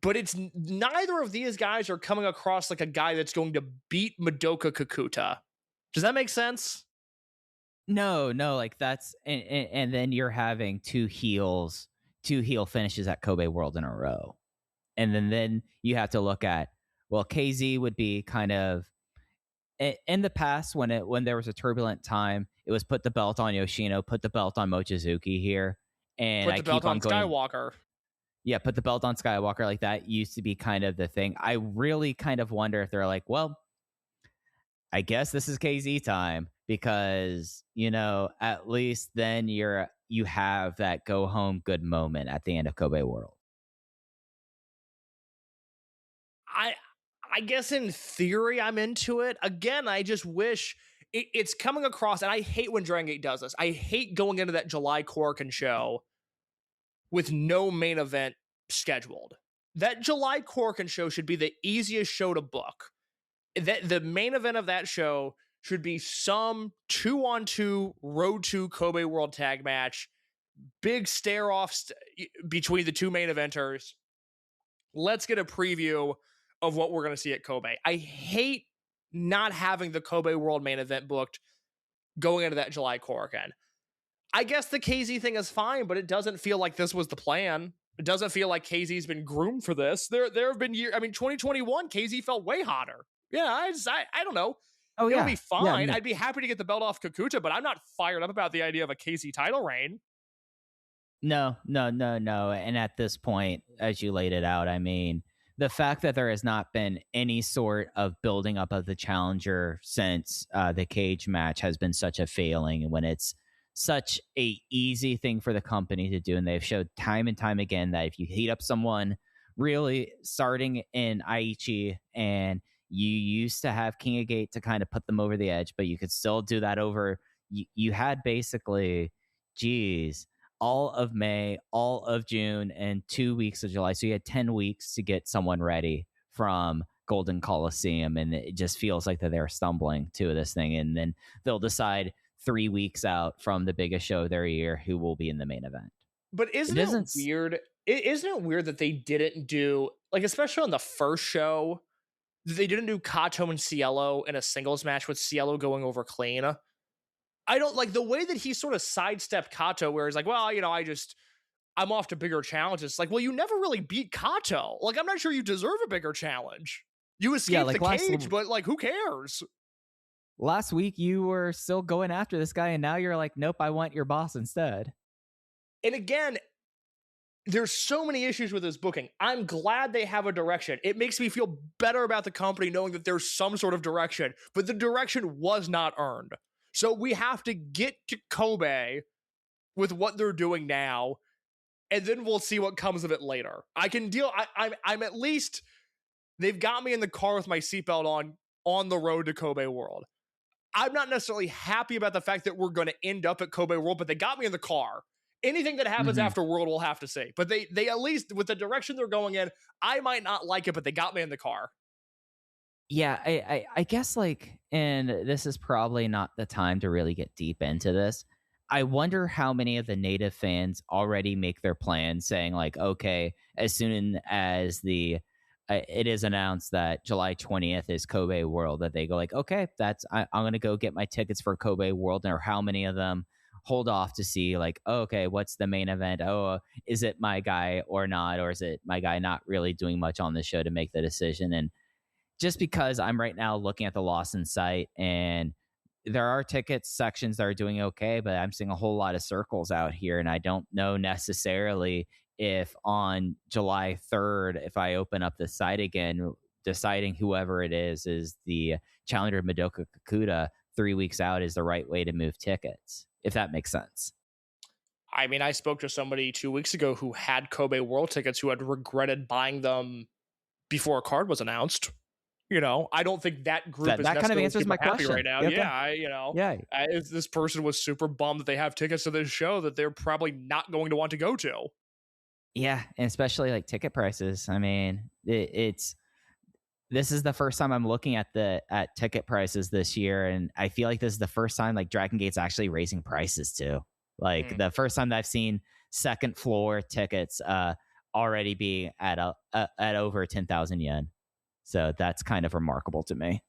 But it's neither of these guys are coming across like a guy that's going to beat Madoka Kakuta. Does that make sense? No, like that's and then you're having two heel finishes at Kobe World in a row. And then you have to look at, well, KZ would be kind of in the past when there was a turbulent time, it was put the belt on Yoshino, put the belt on Mochizuki here, and put the belt on Skywalker. Yeah, put the belt on Skywalker. Like, that used to be kind of the thing. I really kind of wonder if they're like, well, I guess this is KZ time, because, you know, at least then you have that go home good moment at the end of Kobe World. I guess in theory I'm into it. Again, I just wish it's coming across, and I hate when Dragongate does this. I hate going into that July Korakuen show with no main event scheduled. That July Korakuen show should be the easiest show to book. That the main event of that show should be some 2-on-2 Road to Kobe World tag match, big stare-offs between the two main eventers. Let's get a preview of what we're going to see at Kobe. I hate not having the Kobe World main event booked going into that July Korakuen. I guess the KZ thing is fine, but it doesn't feel like this was the plan. It doesn't feel like KZ's been groomed for this. There have been years. I mean, 2021, KZ felt way hotter. Yeah, I don't know. Oh, It'll be fine. Yeah, no. I'd be happy to get the belt off Kakuta, but I'm not fired up about the idea of a KZ title reign. No. And at this point, as you laid it out, I mean, the fact that there has not been any sort of building up of the challenger since the cage match has been such a failing, when it's such a easy thing for the company to do. And they've showed time and time again that if you heat up someone, really starting in Aichi, and you used to have King of Gate to kind of put them over the edge, but you could still do that over. You had basically, all of May, all of June, and 2 weeks of July. So you had 10 weeks to get someone ready from Golden Coliseum, and it just feels like that they're stumbling to this thing. And then they'll decide 3 weeks out from the biggest show of their year who will be in the main event. But isn't it weird? Isn't it weird that they didn't do, like, especially on the first show, they didn't do Kato and Cielo in a singles match with Cielo going over clean? I don't like the way that he sort of sidestepped Kato, where he's like, well, I'm off to bigger challenges. It's like, well, you never really beat Kato. Like, I'm not sure you deserve a bigger challenge. You escaped the cage, but like, who cares? Last week, you were still going after this guy, and now you're like, nope, I want your boss instead. And again, there's so many issues with this booking. I'm glad they have a direction. It makes me feel better about the company knowing that there's some sort of direction, but the direction was not earned. So we have to get to Kobe with what they're doing now, and then we'll see what comes of it later. I can deal. I'm at least, they've got me in the car with my seatbelt on the road to Kobe World. I'm not necessarily happy about the fact that we're going to end up at Kobe World, but they got me in the car. Anything that happens after World, we'll have to see. But they at least, with the direction they're going in, I might not like it, but they got me in the car. Yeah, I guess, like, and this is probably not the time to really get deep into this. I wonder how many of the native fans already make their plans saying, like, okay, as soon as it is announced that July 20th is Kobe World, that they go like, okay, I'm going to go get my tickets for Kobe World, or how many of them hold off to see, like, oh, okay, what's the main event? Oh, is it my guy or not? Or is it my guy not really doing much on the show to make the decision? And just because I'm right now looking at the Lawson site, and there are ticket sections that are doing okay, but I'm seeing a whole lot of circles out here, and I don't know necessarily if on July 3rd, if I open up the site again, deciding whoever it is the challenger of Madoka Kakuta 3 weeks out is the right way to move tickets, if that makes sense. I mean, I spoke to somebody 2 weeks ago who had Kobe World tickets who had regretted buying them before a card was announced. I don't think that group is that kind of answers my happy question right now. Okay. This person was super bummed that they have tickets to this show that they're probably not going to want to go to. Yeah, and especially like ticket prices. I mean, this is the first time I'm looking at ticket prices this year, and I feel like this is the first time like Dragongate's actually raising prices too. Like the first time that I've seen second floor tickets already be at over 10,000 yen. So that's kind of remarkable to me.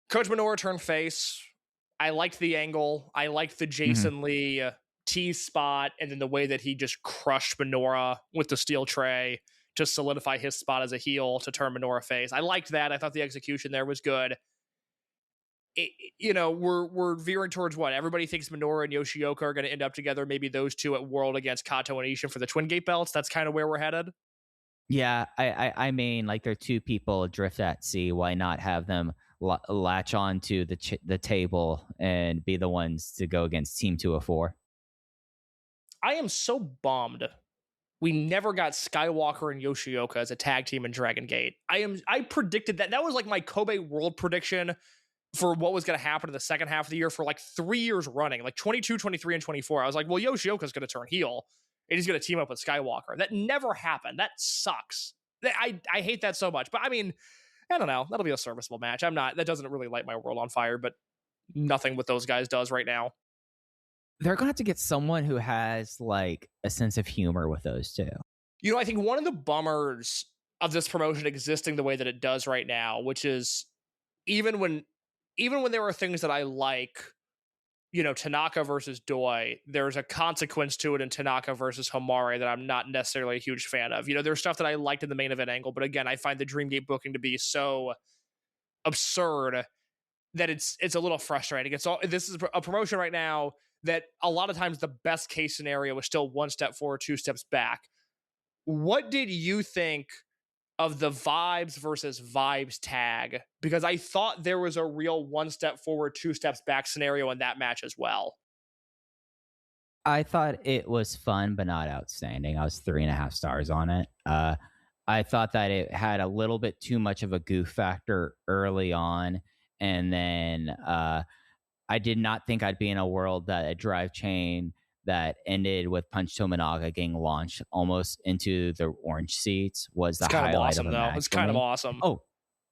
Coach Minoura turned face. I liked the angle. I liked the Jason Lee tease spot, and then the way that he just crushed Minoura with the steel tray to solidify his spot as a heel to turn Minoura face. I liked that. I thought the execution there was good. We're veering towards what everybody thinks Minoura and Yoshioka are going to end up together. Maybe those two at World against Kato and Ishin for the Twin Gate belts. That's kind of where we're headed. Yeah, I mean, like, they're two people adrift at sea. Why not have them latch on to the table and be the ones to go against Team 204? I am so bummed we never got Skywalker and Yoshioka as a tag team in Dragon Gate. I predicted that. That was like my Kobe World prediction for what was going to happen in the second half of the year for like 3 years running, like 22, 23, and 24. I was like, well, Yoshioka's going to turn heel, and he's going to team up with Skywalker. That never happened. That sucks. I hate that so much. But I mean, I don't know. That'll be a serviceable match. That doesn't really light my world on fire, but nothing with those guys does right now. They're going to have to get someone who has like a sense of humor with those two. I think one of the bummers of this promotion existing the way that it does right now, which is even when there are things that I like, Tanaka versus Doi, there's a consequence to it in Tanaka versus Homare that I'm not necessarily a huge fan of. There's stuff that I liked in the main event angle, but again, I find the Dreamgate booking to be so absurd that it's a little frustrating. This is a promotion right now that a lot of times the best case scenario is still one step forward, two steps back. What did you think of the Vibes versus Vibes tag? Because I thought there was a real one step forward, two steps back scenario in that match as well. I thought it was fun, but not outstanding. I was 3.5 stars on it. I thought that it had a little bit too much of a goof factor early on. And then I did not think I'd be in a world that a drive chain that ended with Punch Tominaga getting launched almost into the orange seats was the highlight of the match. It's kind of awesome. Oh,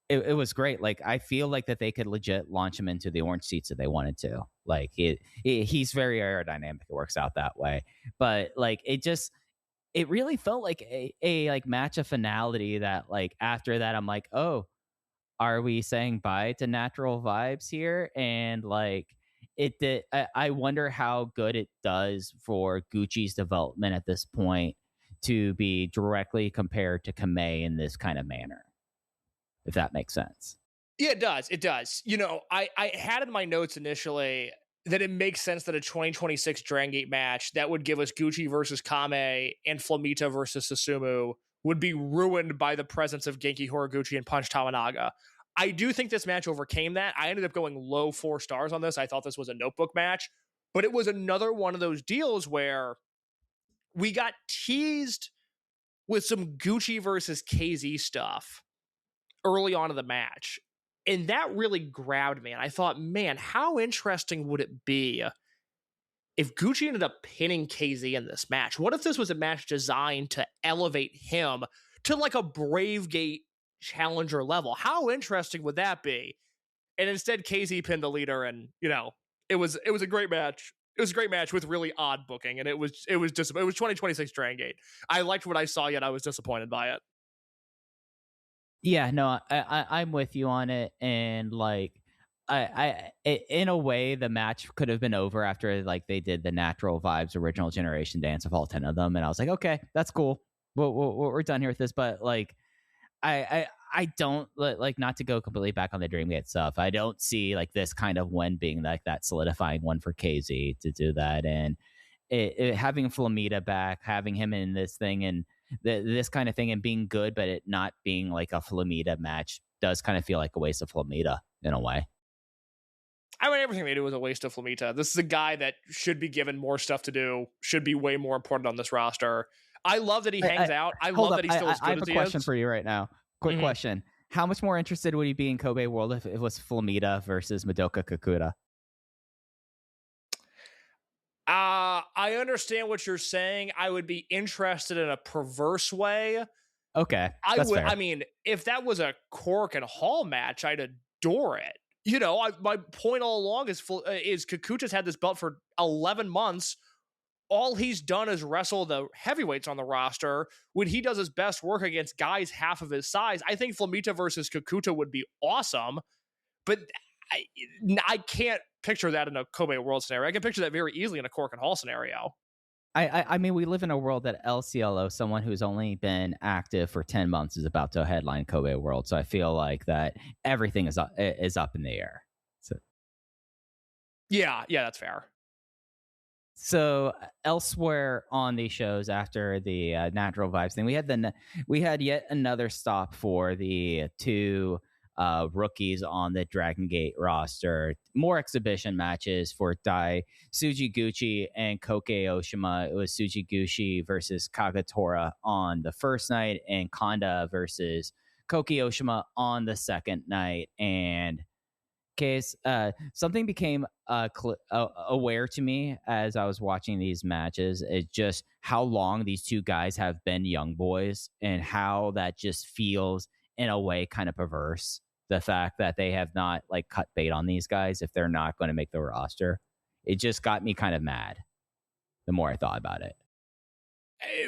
it was great. Like, I feel like that they could legit launch him into the orange seats if they wanted to. Like, he's very aerodynamic. It works out that way. But like, it really felt like a like match of finality that like after that I'm like, oh, are we saying bye to natural vibes here? And like, I wonder how good it does for Gucci's development at this point to be directly compared to Kamei in this kind of manner, if that makes sense. Yeah, it does. It does. I had in my notes initially that it makes sense that a 2026 Dragongate match that would give us Gucci versus Kame and Flamita versus Susumu would be ruined by the presence of Genki Horiguchi and Punch Tamanaga. I do think this match overcame that. I ended up going low 4 stars on this. I thought this was a notebook match, but it was another one of those deals where we got teased with some Gucci versus KZ stuff early on in the match. And that really grabbed me. And I thought, man, how interesting would it be if Gucci ended up pinning KZ in this match? What if this was a match designed to elevate him to like a Bravegate challenger level? How interesting would that be? And instead, KZ pinned the leader, and it was a great match. It was a great match with really odd booking, and it was 2026 Dragongate. I liked what I saw, yet I was disappointed by it. Yeah, no, I'm with you on it, and like, in a way, the match could have been over after like they did the Natural Vibes original generation dance of all 10 of them, and I was like, okay, that's cool. We're done here with this, but like, I don't like, not to go completely back on the Dreamgate stuff. I don't see like this kind of win being like that solidifying one for KZ to do that, and having Flamita back, having him in this thing, and this kind of thing, and being good, but it not being like a Flamita match does kind of feel like a waste of Flamita in a way. I mean, everything they do is a waste of Flamita. This is a guy that should be given more stuff to do, should be way more important on this roster. I love that he hangs out. I love that he's still as good as he is. I have a question for you right now. Quick question. How much more interested would he be in Kobe World if it was Flamita versus Madoka Kakuta? I understand what you're saying. I would be interested in a perverse way. Okay, that's fair. I mean, if that was a Korakuen Hall match, I'd adore it. My point all along is Kakuta's had this belt for 11 months. All he's done is wrestle the heavyweights on the roster when he does his best work against guys half of his size. I think Flamita versus Kakuta would be awesome, but I can't picture that in a Kobe World scenario. I can picture that very easily in a Korakuen Hall scenario. I mean, we live in a world that LCLO, someone who's only been active for 10 months, is about to headline Kobe World. So I feel like that everything is up in the air. So yeah, that's fair. So elsewhere on these shows after the Natural Vibes thing, we had yet another stop for the two rookies on the Dragongate roster. More exhibition matches for Dai Sujiguchi and Koke Oshima. It was Sujiguchi versus Kagatora on the first night, and Kanda versus Koke Oshima on the second night. And case something became aware to me as I was watching these matches. It's just how long these two guys have been young boys, and how that just feels in a way kind of perverse. The fact that they have not like cut bait on these guys if they're not going to make the roster, it just got me kind of mad the more I thought about it.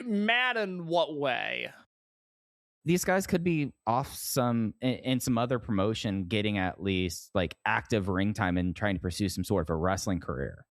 Mad in what way? These guys could be off in some other promotion, getting at least like active ring time and trying to pursue some sort of a wrestling career.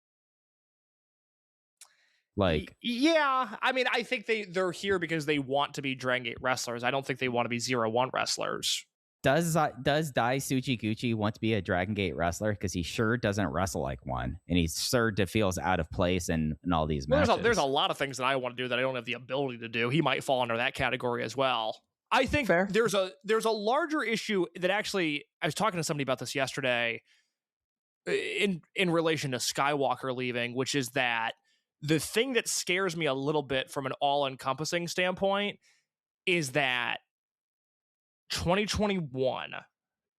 Like, yeah, I mean, I think they're here because they want to be Dragongate wrestlers. I don't think they want to be 0-1 wrestlers. Does Dai Sujiguchi want to be a Dragongate wrestler? Because he sure doesn't wrestle like one, and he sure feels out of place in all these matches. There's a lot of things that I want to do that I don't have the ability to do. He might fall under that category as well. I think Fair. there's a larger issue that actually, I was talking to somebody about this yesterday in relation to Skywalker leaving, which is that the thing that scares me a little bit from an all-encompassing standpoint is that 2021,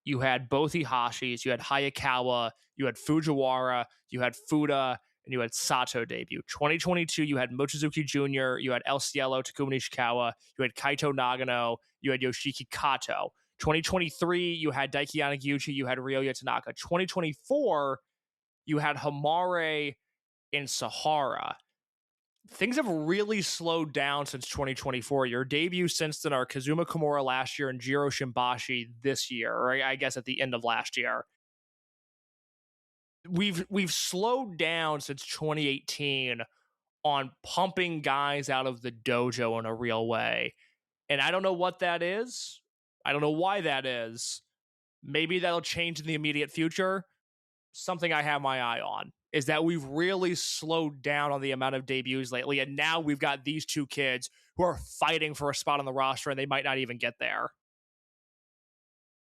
you had both Ihashis, you had Hayakawa, you had Fujiwara, you had Fuda, and you had Sato debut. 2022, you had Mochizuki Jr., you had El Cielo, Takumi Nishikawa, you had Kaito Nagano, you had Yoshiki Kato. 2023, you had Daiki Yanagiuchi, you had Ryoya Tanaka. 2024, you had Hamare and Sahara. Things have really slowed down since 2024. Your debut since then are Kazuma Kimura last year and Jiro Shimbashi this year, or I guess at the end of last year. we've slowed down since 2018 on pumping guys out of the dojo in a real way. And I don't know what that is. I don't know why that is. Maybe that'll change in the immediate future. Something I have my eye on is that we've really slowed down on the amount of debuts lately. And now we've got these two kids who are fighting for a spot on the roster and they might not even get there.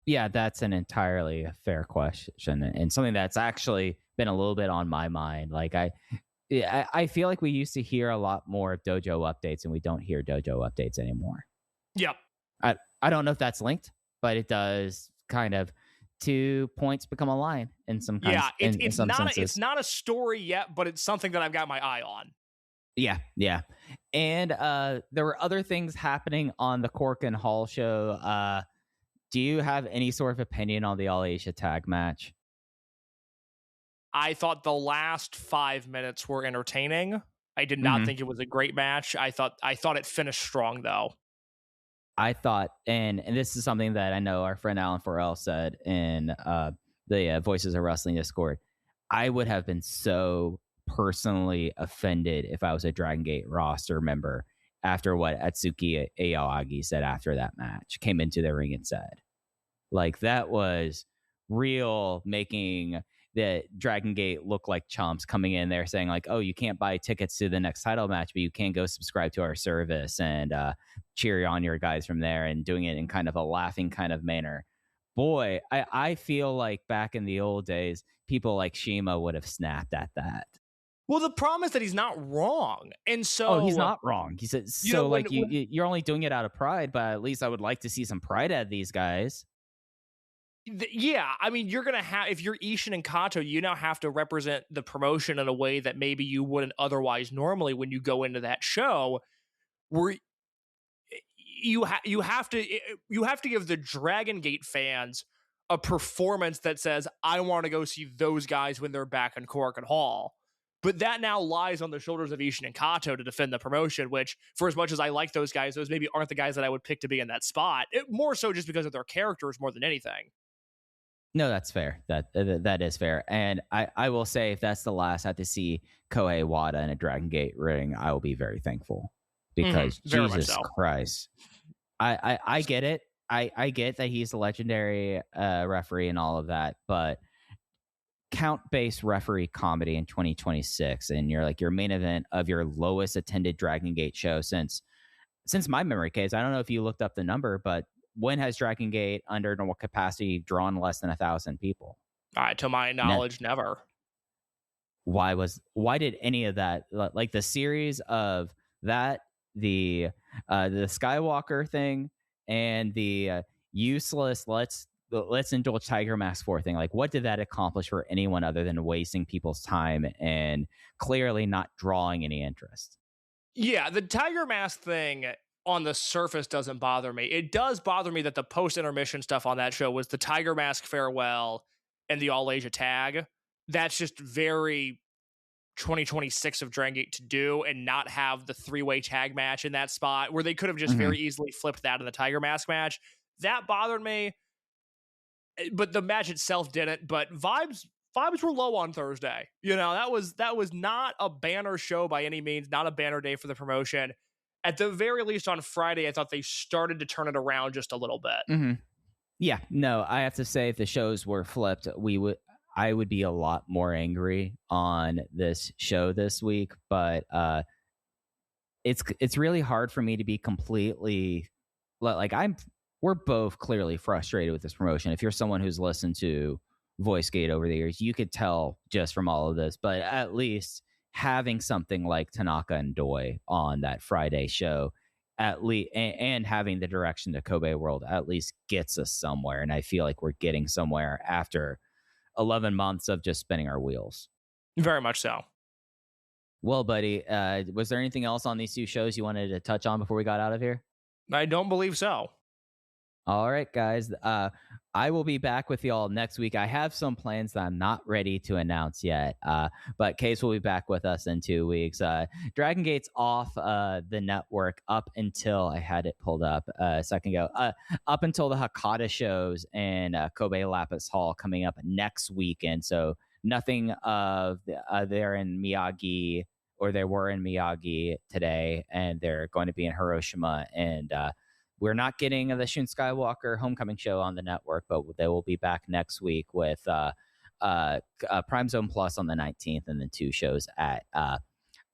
Yeah, that's an entirely fair question and something that's actually been a little bit on my mind. Like I feel like we used to hear a lot more dojo updates and we don't hear dojo updates anymore. Yep. I don't know if that's linked, but it does kind of 2 points become a line in some kinds. Yeah, in some senses. It's not a story yet, but it's something that I've got my eye on. Yeah. And there were other things happening on the Korakuen Hall show. Do you have any sort of opinion on the All Asia tag match? I thought the last 5 minutes were entertaining. I did not think it was a great match. I thought it finished strong though. I thought, and this is something that I know our friend Alan Farrell said in the Voices of Wrestling Discord. I would have been so personally offended if I was a Dragongate roster member after what Atsuki Aoyagi said after that match, came into the ring and said. Like, that was real, making the Dragongate look like chumps, coming in there saying like, oh, you can't buy tickets to the next title match, but you can go subscribe to our service and cheer on your guys from there, and doing it in kind of a laughing kind of manner. Boy, I feel like back in the old days, people like Shima would have snapped at that. Well, the problem is that he's not wrong. And so... Oh, he's not wrong. He said, you're only doing it out of pride, but at least I would like to see some pride out of these guys. Yeah, I mean, you're going to have... If you're Ishin and Kato, you now have to represent the promotion in a way that maybe you wouldn't otherwise normally when you go into that show, where you have to give the Dragongate fans a performance that says, I want to go see those guys when they're back in Korakuen Hall. But that now lies on the shoulders of Ishin and Kato to defend the promotion, which, for as much as I like those guys, those maybe aren't the guys that I would pick to be in that spot. More so just because of their characters more than anything. No, that's fair. That is fair. And I will say, if that's the last I have to see Kohei Wada in a Dragongate ring, I will be very thankful. Because Jesus Christ. I get it. I get that he's a legendary referee and all of that, but count-based referee comedy in 2026, and you're like your main event of your lowest attended Dragongate show since my memory case. I don't know if you looked up the number, but when has Dragongate under normal capacity drawn less than 1,000 people? To my knowledge, never. Why did any of that, like the series of that, the Skywalker thing and the useless let's indulge Tiger Mask 4 thing, like what did that accomplish for anyone other than wasting people's time and clearly not drawing any interest? Yeah, the Tiger Mask thing on the surface doesn't bother me. It does bother me that the post-intermission stuff on that show was the Tiger Mask farewell and the All Asia tag. That's just very 2026 of Dragongate to do, and not have the three-way tag match in that spot where they could have just very easily flipped that in the Tiger Mask match. That bothered me, but the match itself didn't. But vibes were low on Thursday. You know, that was not a banner show by any means, not a banner day for the promotion. At the very least on Friday, I thought they started to turn it around just a little bit. Yeah, no, I have to say, if the shows were flipped, I would be a lot more angry on this show this week. But it's really hard for me to be completely like we're both clearly frustrated with this promotion. If you're someone who's listened to VoiceGate over the years, you could tell just from all of this. But at least having something like Tanaka and Doi on that Friday show, at least, and having the direction to Kobe World, at least gets us somewhere. And I feel like we're getting somewhere after 11 months of just spinning our wheels. Very much so. Well, buddy, was there anything else on these two shows you wanted to touch on before we got out of here? I don't believe so. All right, guys. I will be back with y'all next week. I have some plans that I'm not ready to announce yet, but Case will be back with us in 2 weeks. Dragongate's off the network up until, I had it pulled up a second ago, up until the Hakata shows and Kobe Lapis Hall coming up next weekend. So nothing of they're in Miyagi, or they were in Miyagi today, and they're going to be in Hiroshima. And we're not getting the Shun Skywalker homecoming show on the network, but they will be back next week with Prime Zone Plus on the 19th, and then 2 shows at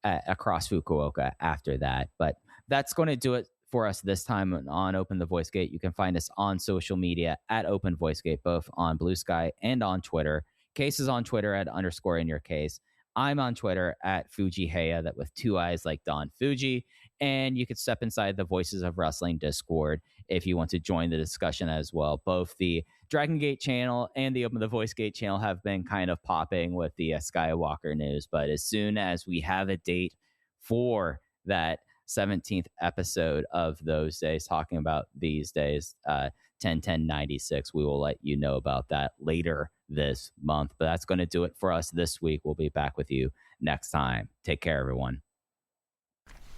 across Fukuoka after that. But that's going to do it for us this time on Open the Voice Gate. You can find us on social media at Open Voice Gate, both on Blue Sky and on Twitter. Case is on Twitter at _ in your case. I'm on Twitter at Fujiheya, that with 2 eyes like Don Fuji. And you could step inside the Voices of Wrestling Discord if you want to join the discussion as well. Both the Dragongate channel and the Open the Voice Gate channel have been kind of popping with the Skywalker news. But as soon as we have a date for that 17th episode of those days, talking about these days, 10/10/96, we will let you know about that later this month. But that's going to do it for us this week. We'll be back with you next time. Take care, everyone.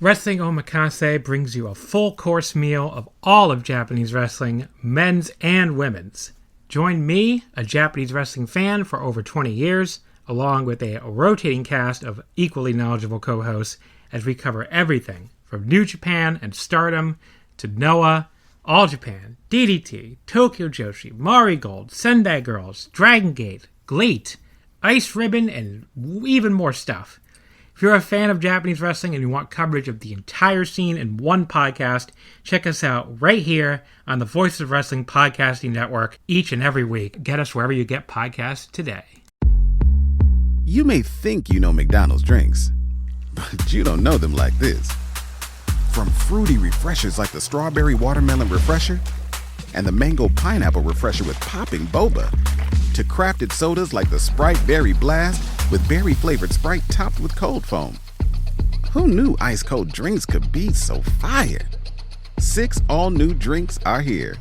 Wrestling Omakase brings you a full-course meal of all of Japanese wrestling, men's and women's. Join me, a Japanese wrestling fan for over 20 years, along with a rotating cast of equally knowledgeable co-hosts, as we cover everything from New Japan and Stardom to Noah, All Japan, DDT, Tokyo Joshi, Mari Gold, Sendai Girls, Dragongate, GLEAT, Ice Ribbon, and even more stuff. If you're a fan of Japanese wrestling and you want coverage of the entire scene in one podcast, check us out right here on the Voices of Wrestling Podcasting Network each and every week. Get us wherever you get podcasts today. You may think you know McDonald's drinks, but you don't know them like this. From fruity refreshers like the Strawberry Watermelon Refresher and the Mango Pineapple Refresher with popping boba, to crafted sodas like the Sprite Berry Blast with berry-flavored Sprite topped with cold foam. Who knew ice-cold drinks could be so fire? 6 all-new drinks are here.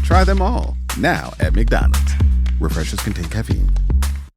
Try them all, now at McDonald's. Refreshers contain caffeine.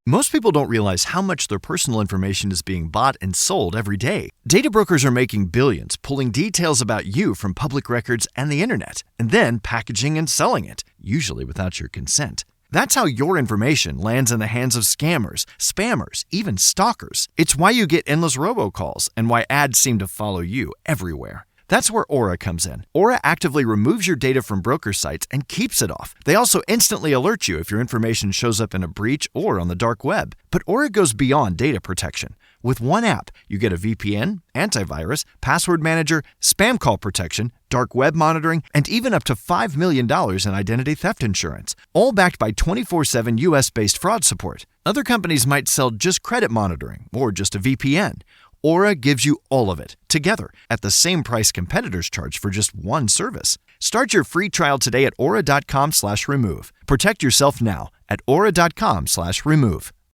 Most people don't realize how much their personal information is being bought and sold every day. Data brokers are making billions, pulling details about you from public records and the internet, and then packaging and selling it, usually without your consent. That's how your information lands in the hands of scammers, spammers, even stalkers. It's why you get endless robocalls and why ads seem to follow you everywhere. That's where Aura comes in. Aura actively removes your data from broker sites and keeps it off. They also instantly alert you if your information shows up in a breach or on the dark web. But Aura goes beyond data protection. With one app, you get a VPN, antivirus, password manager, spam call protection, dark web monitoring, and even up to $5 million in identity theft insurance, all backed by 24/7 US-based fraud support. Other companies might sell just credit monitoring or just a VPN. Aura gives you all of it, together, at the same price competitors charge for just one service. Start your free trial today at aura.com/remove. Protect yourself now at aura.com/remove.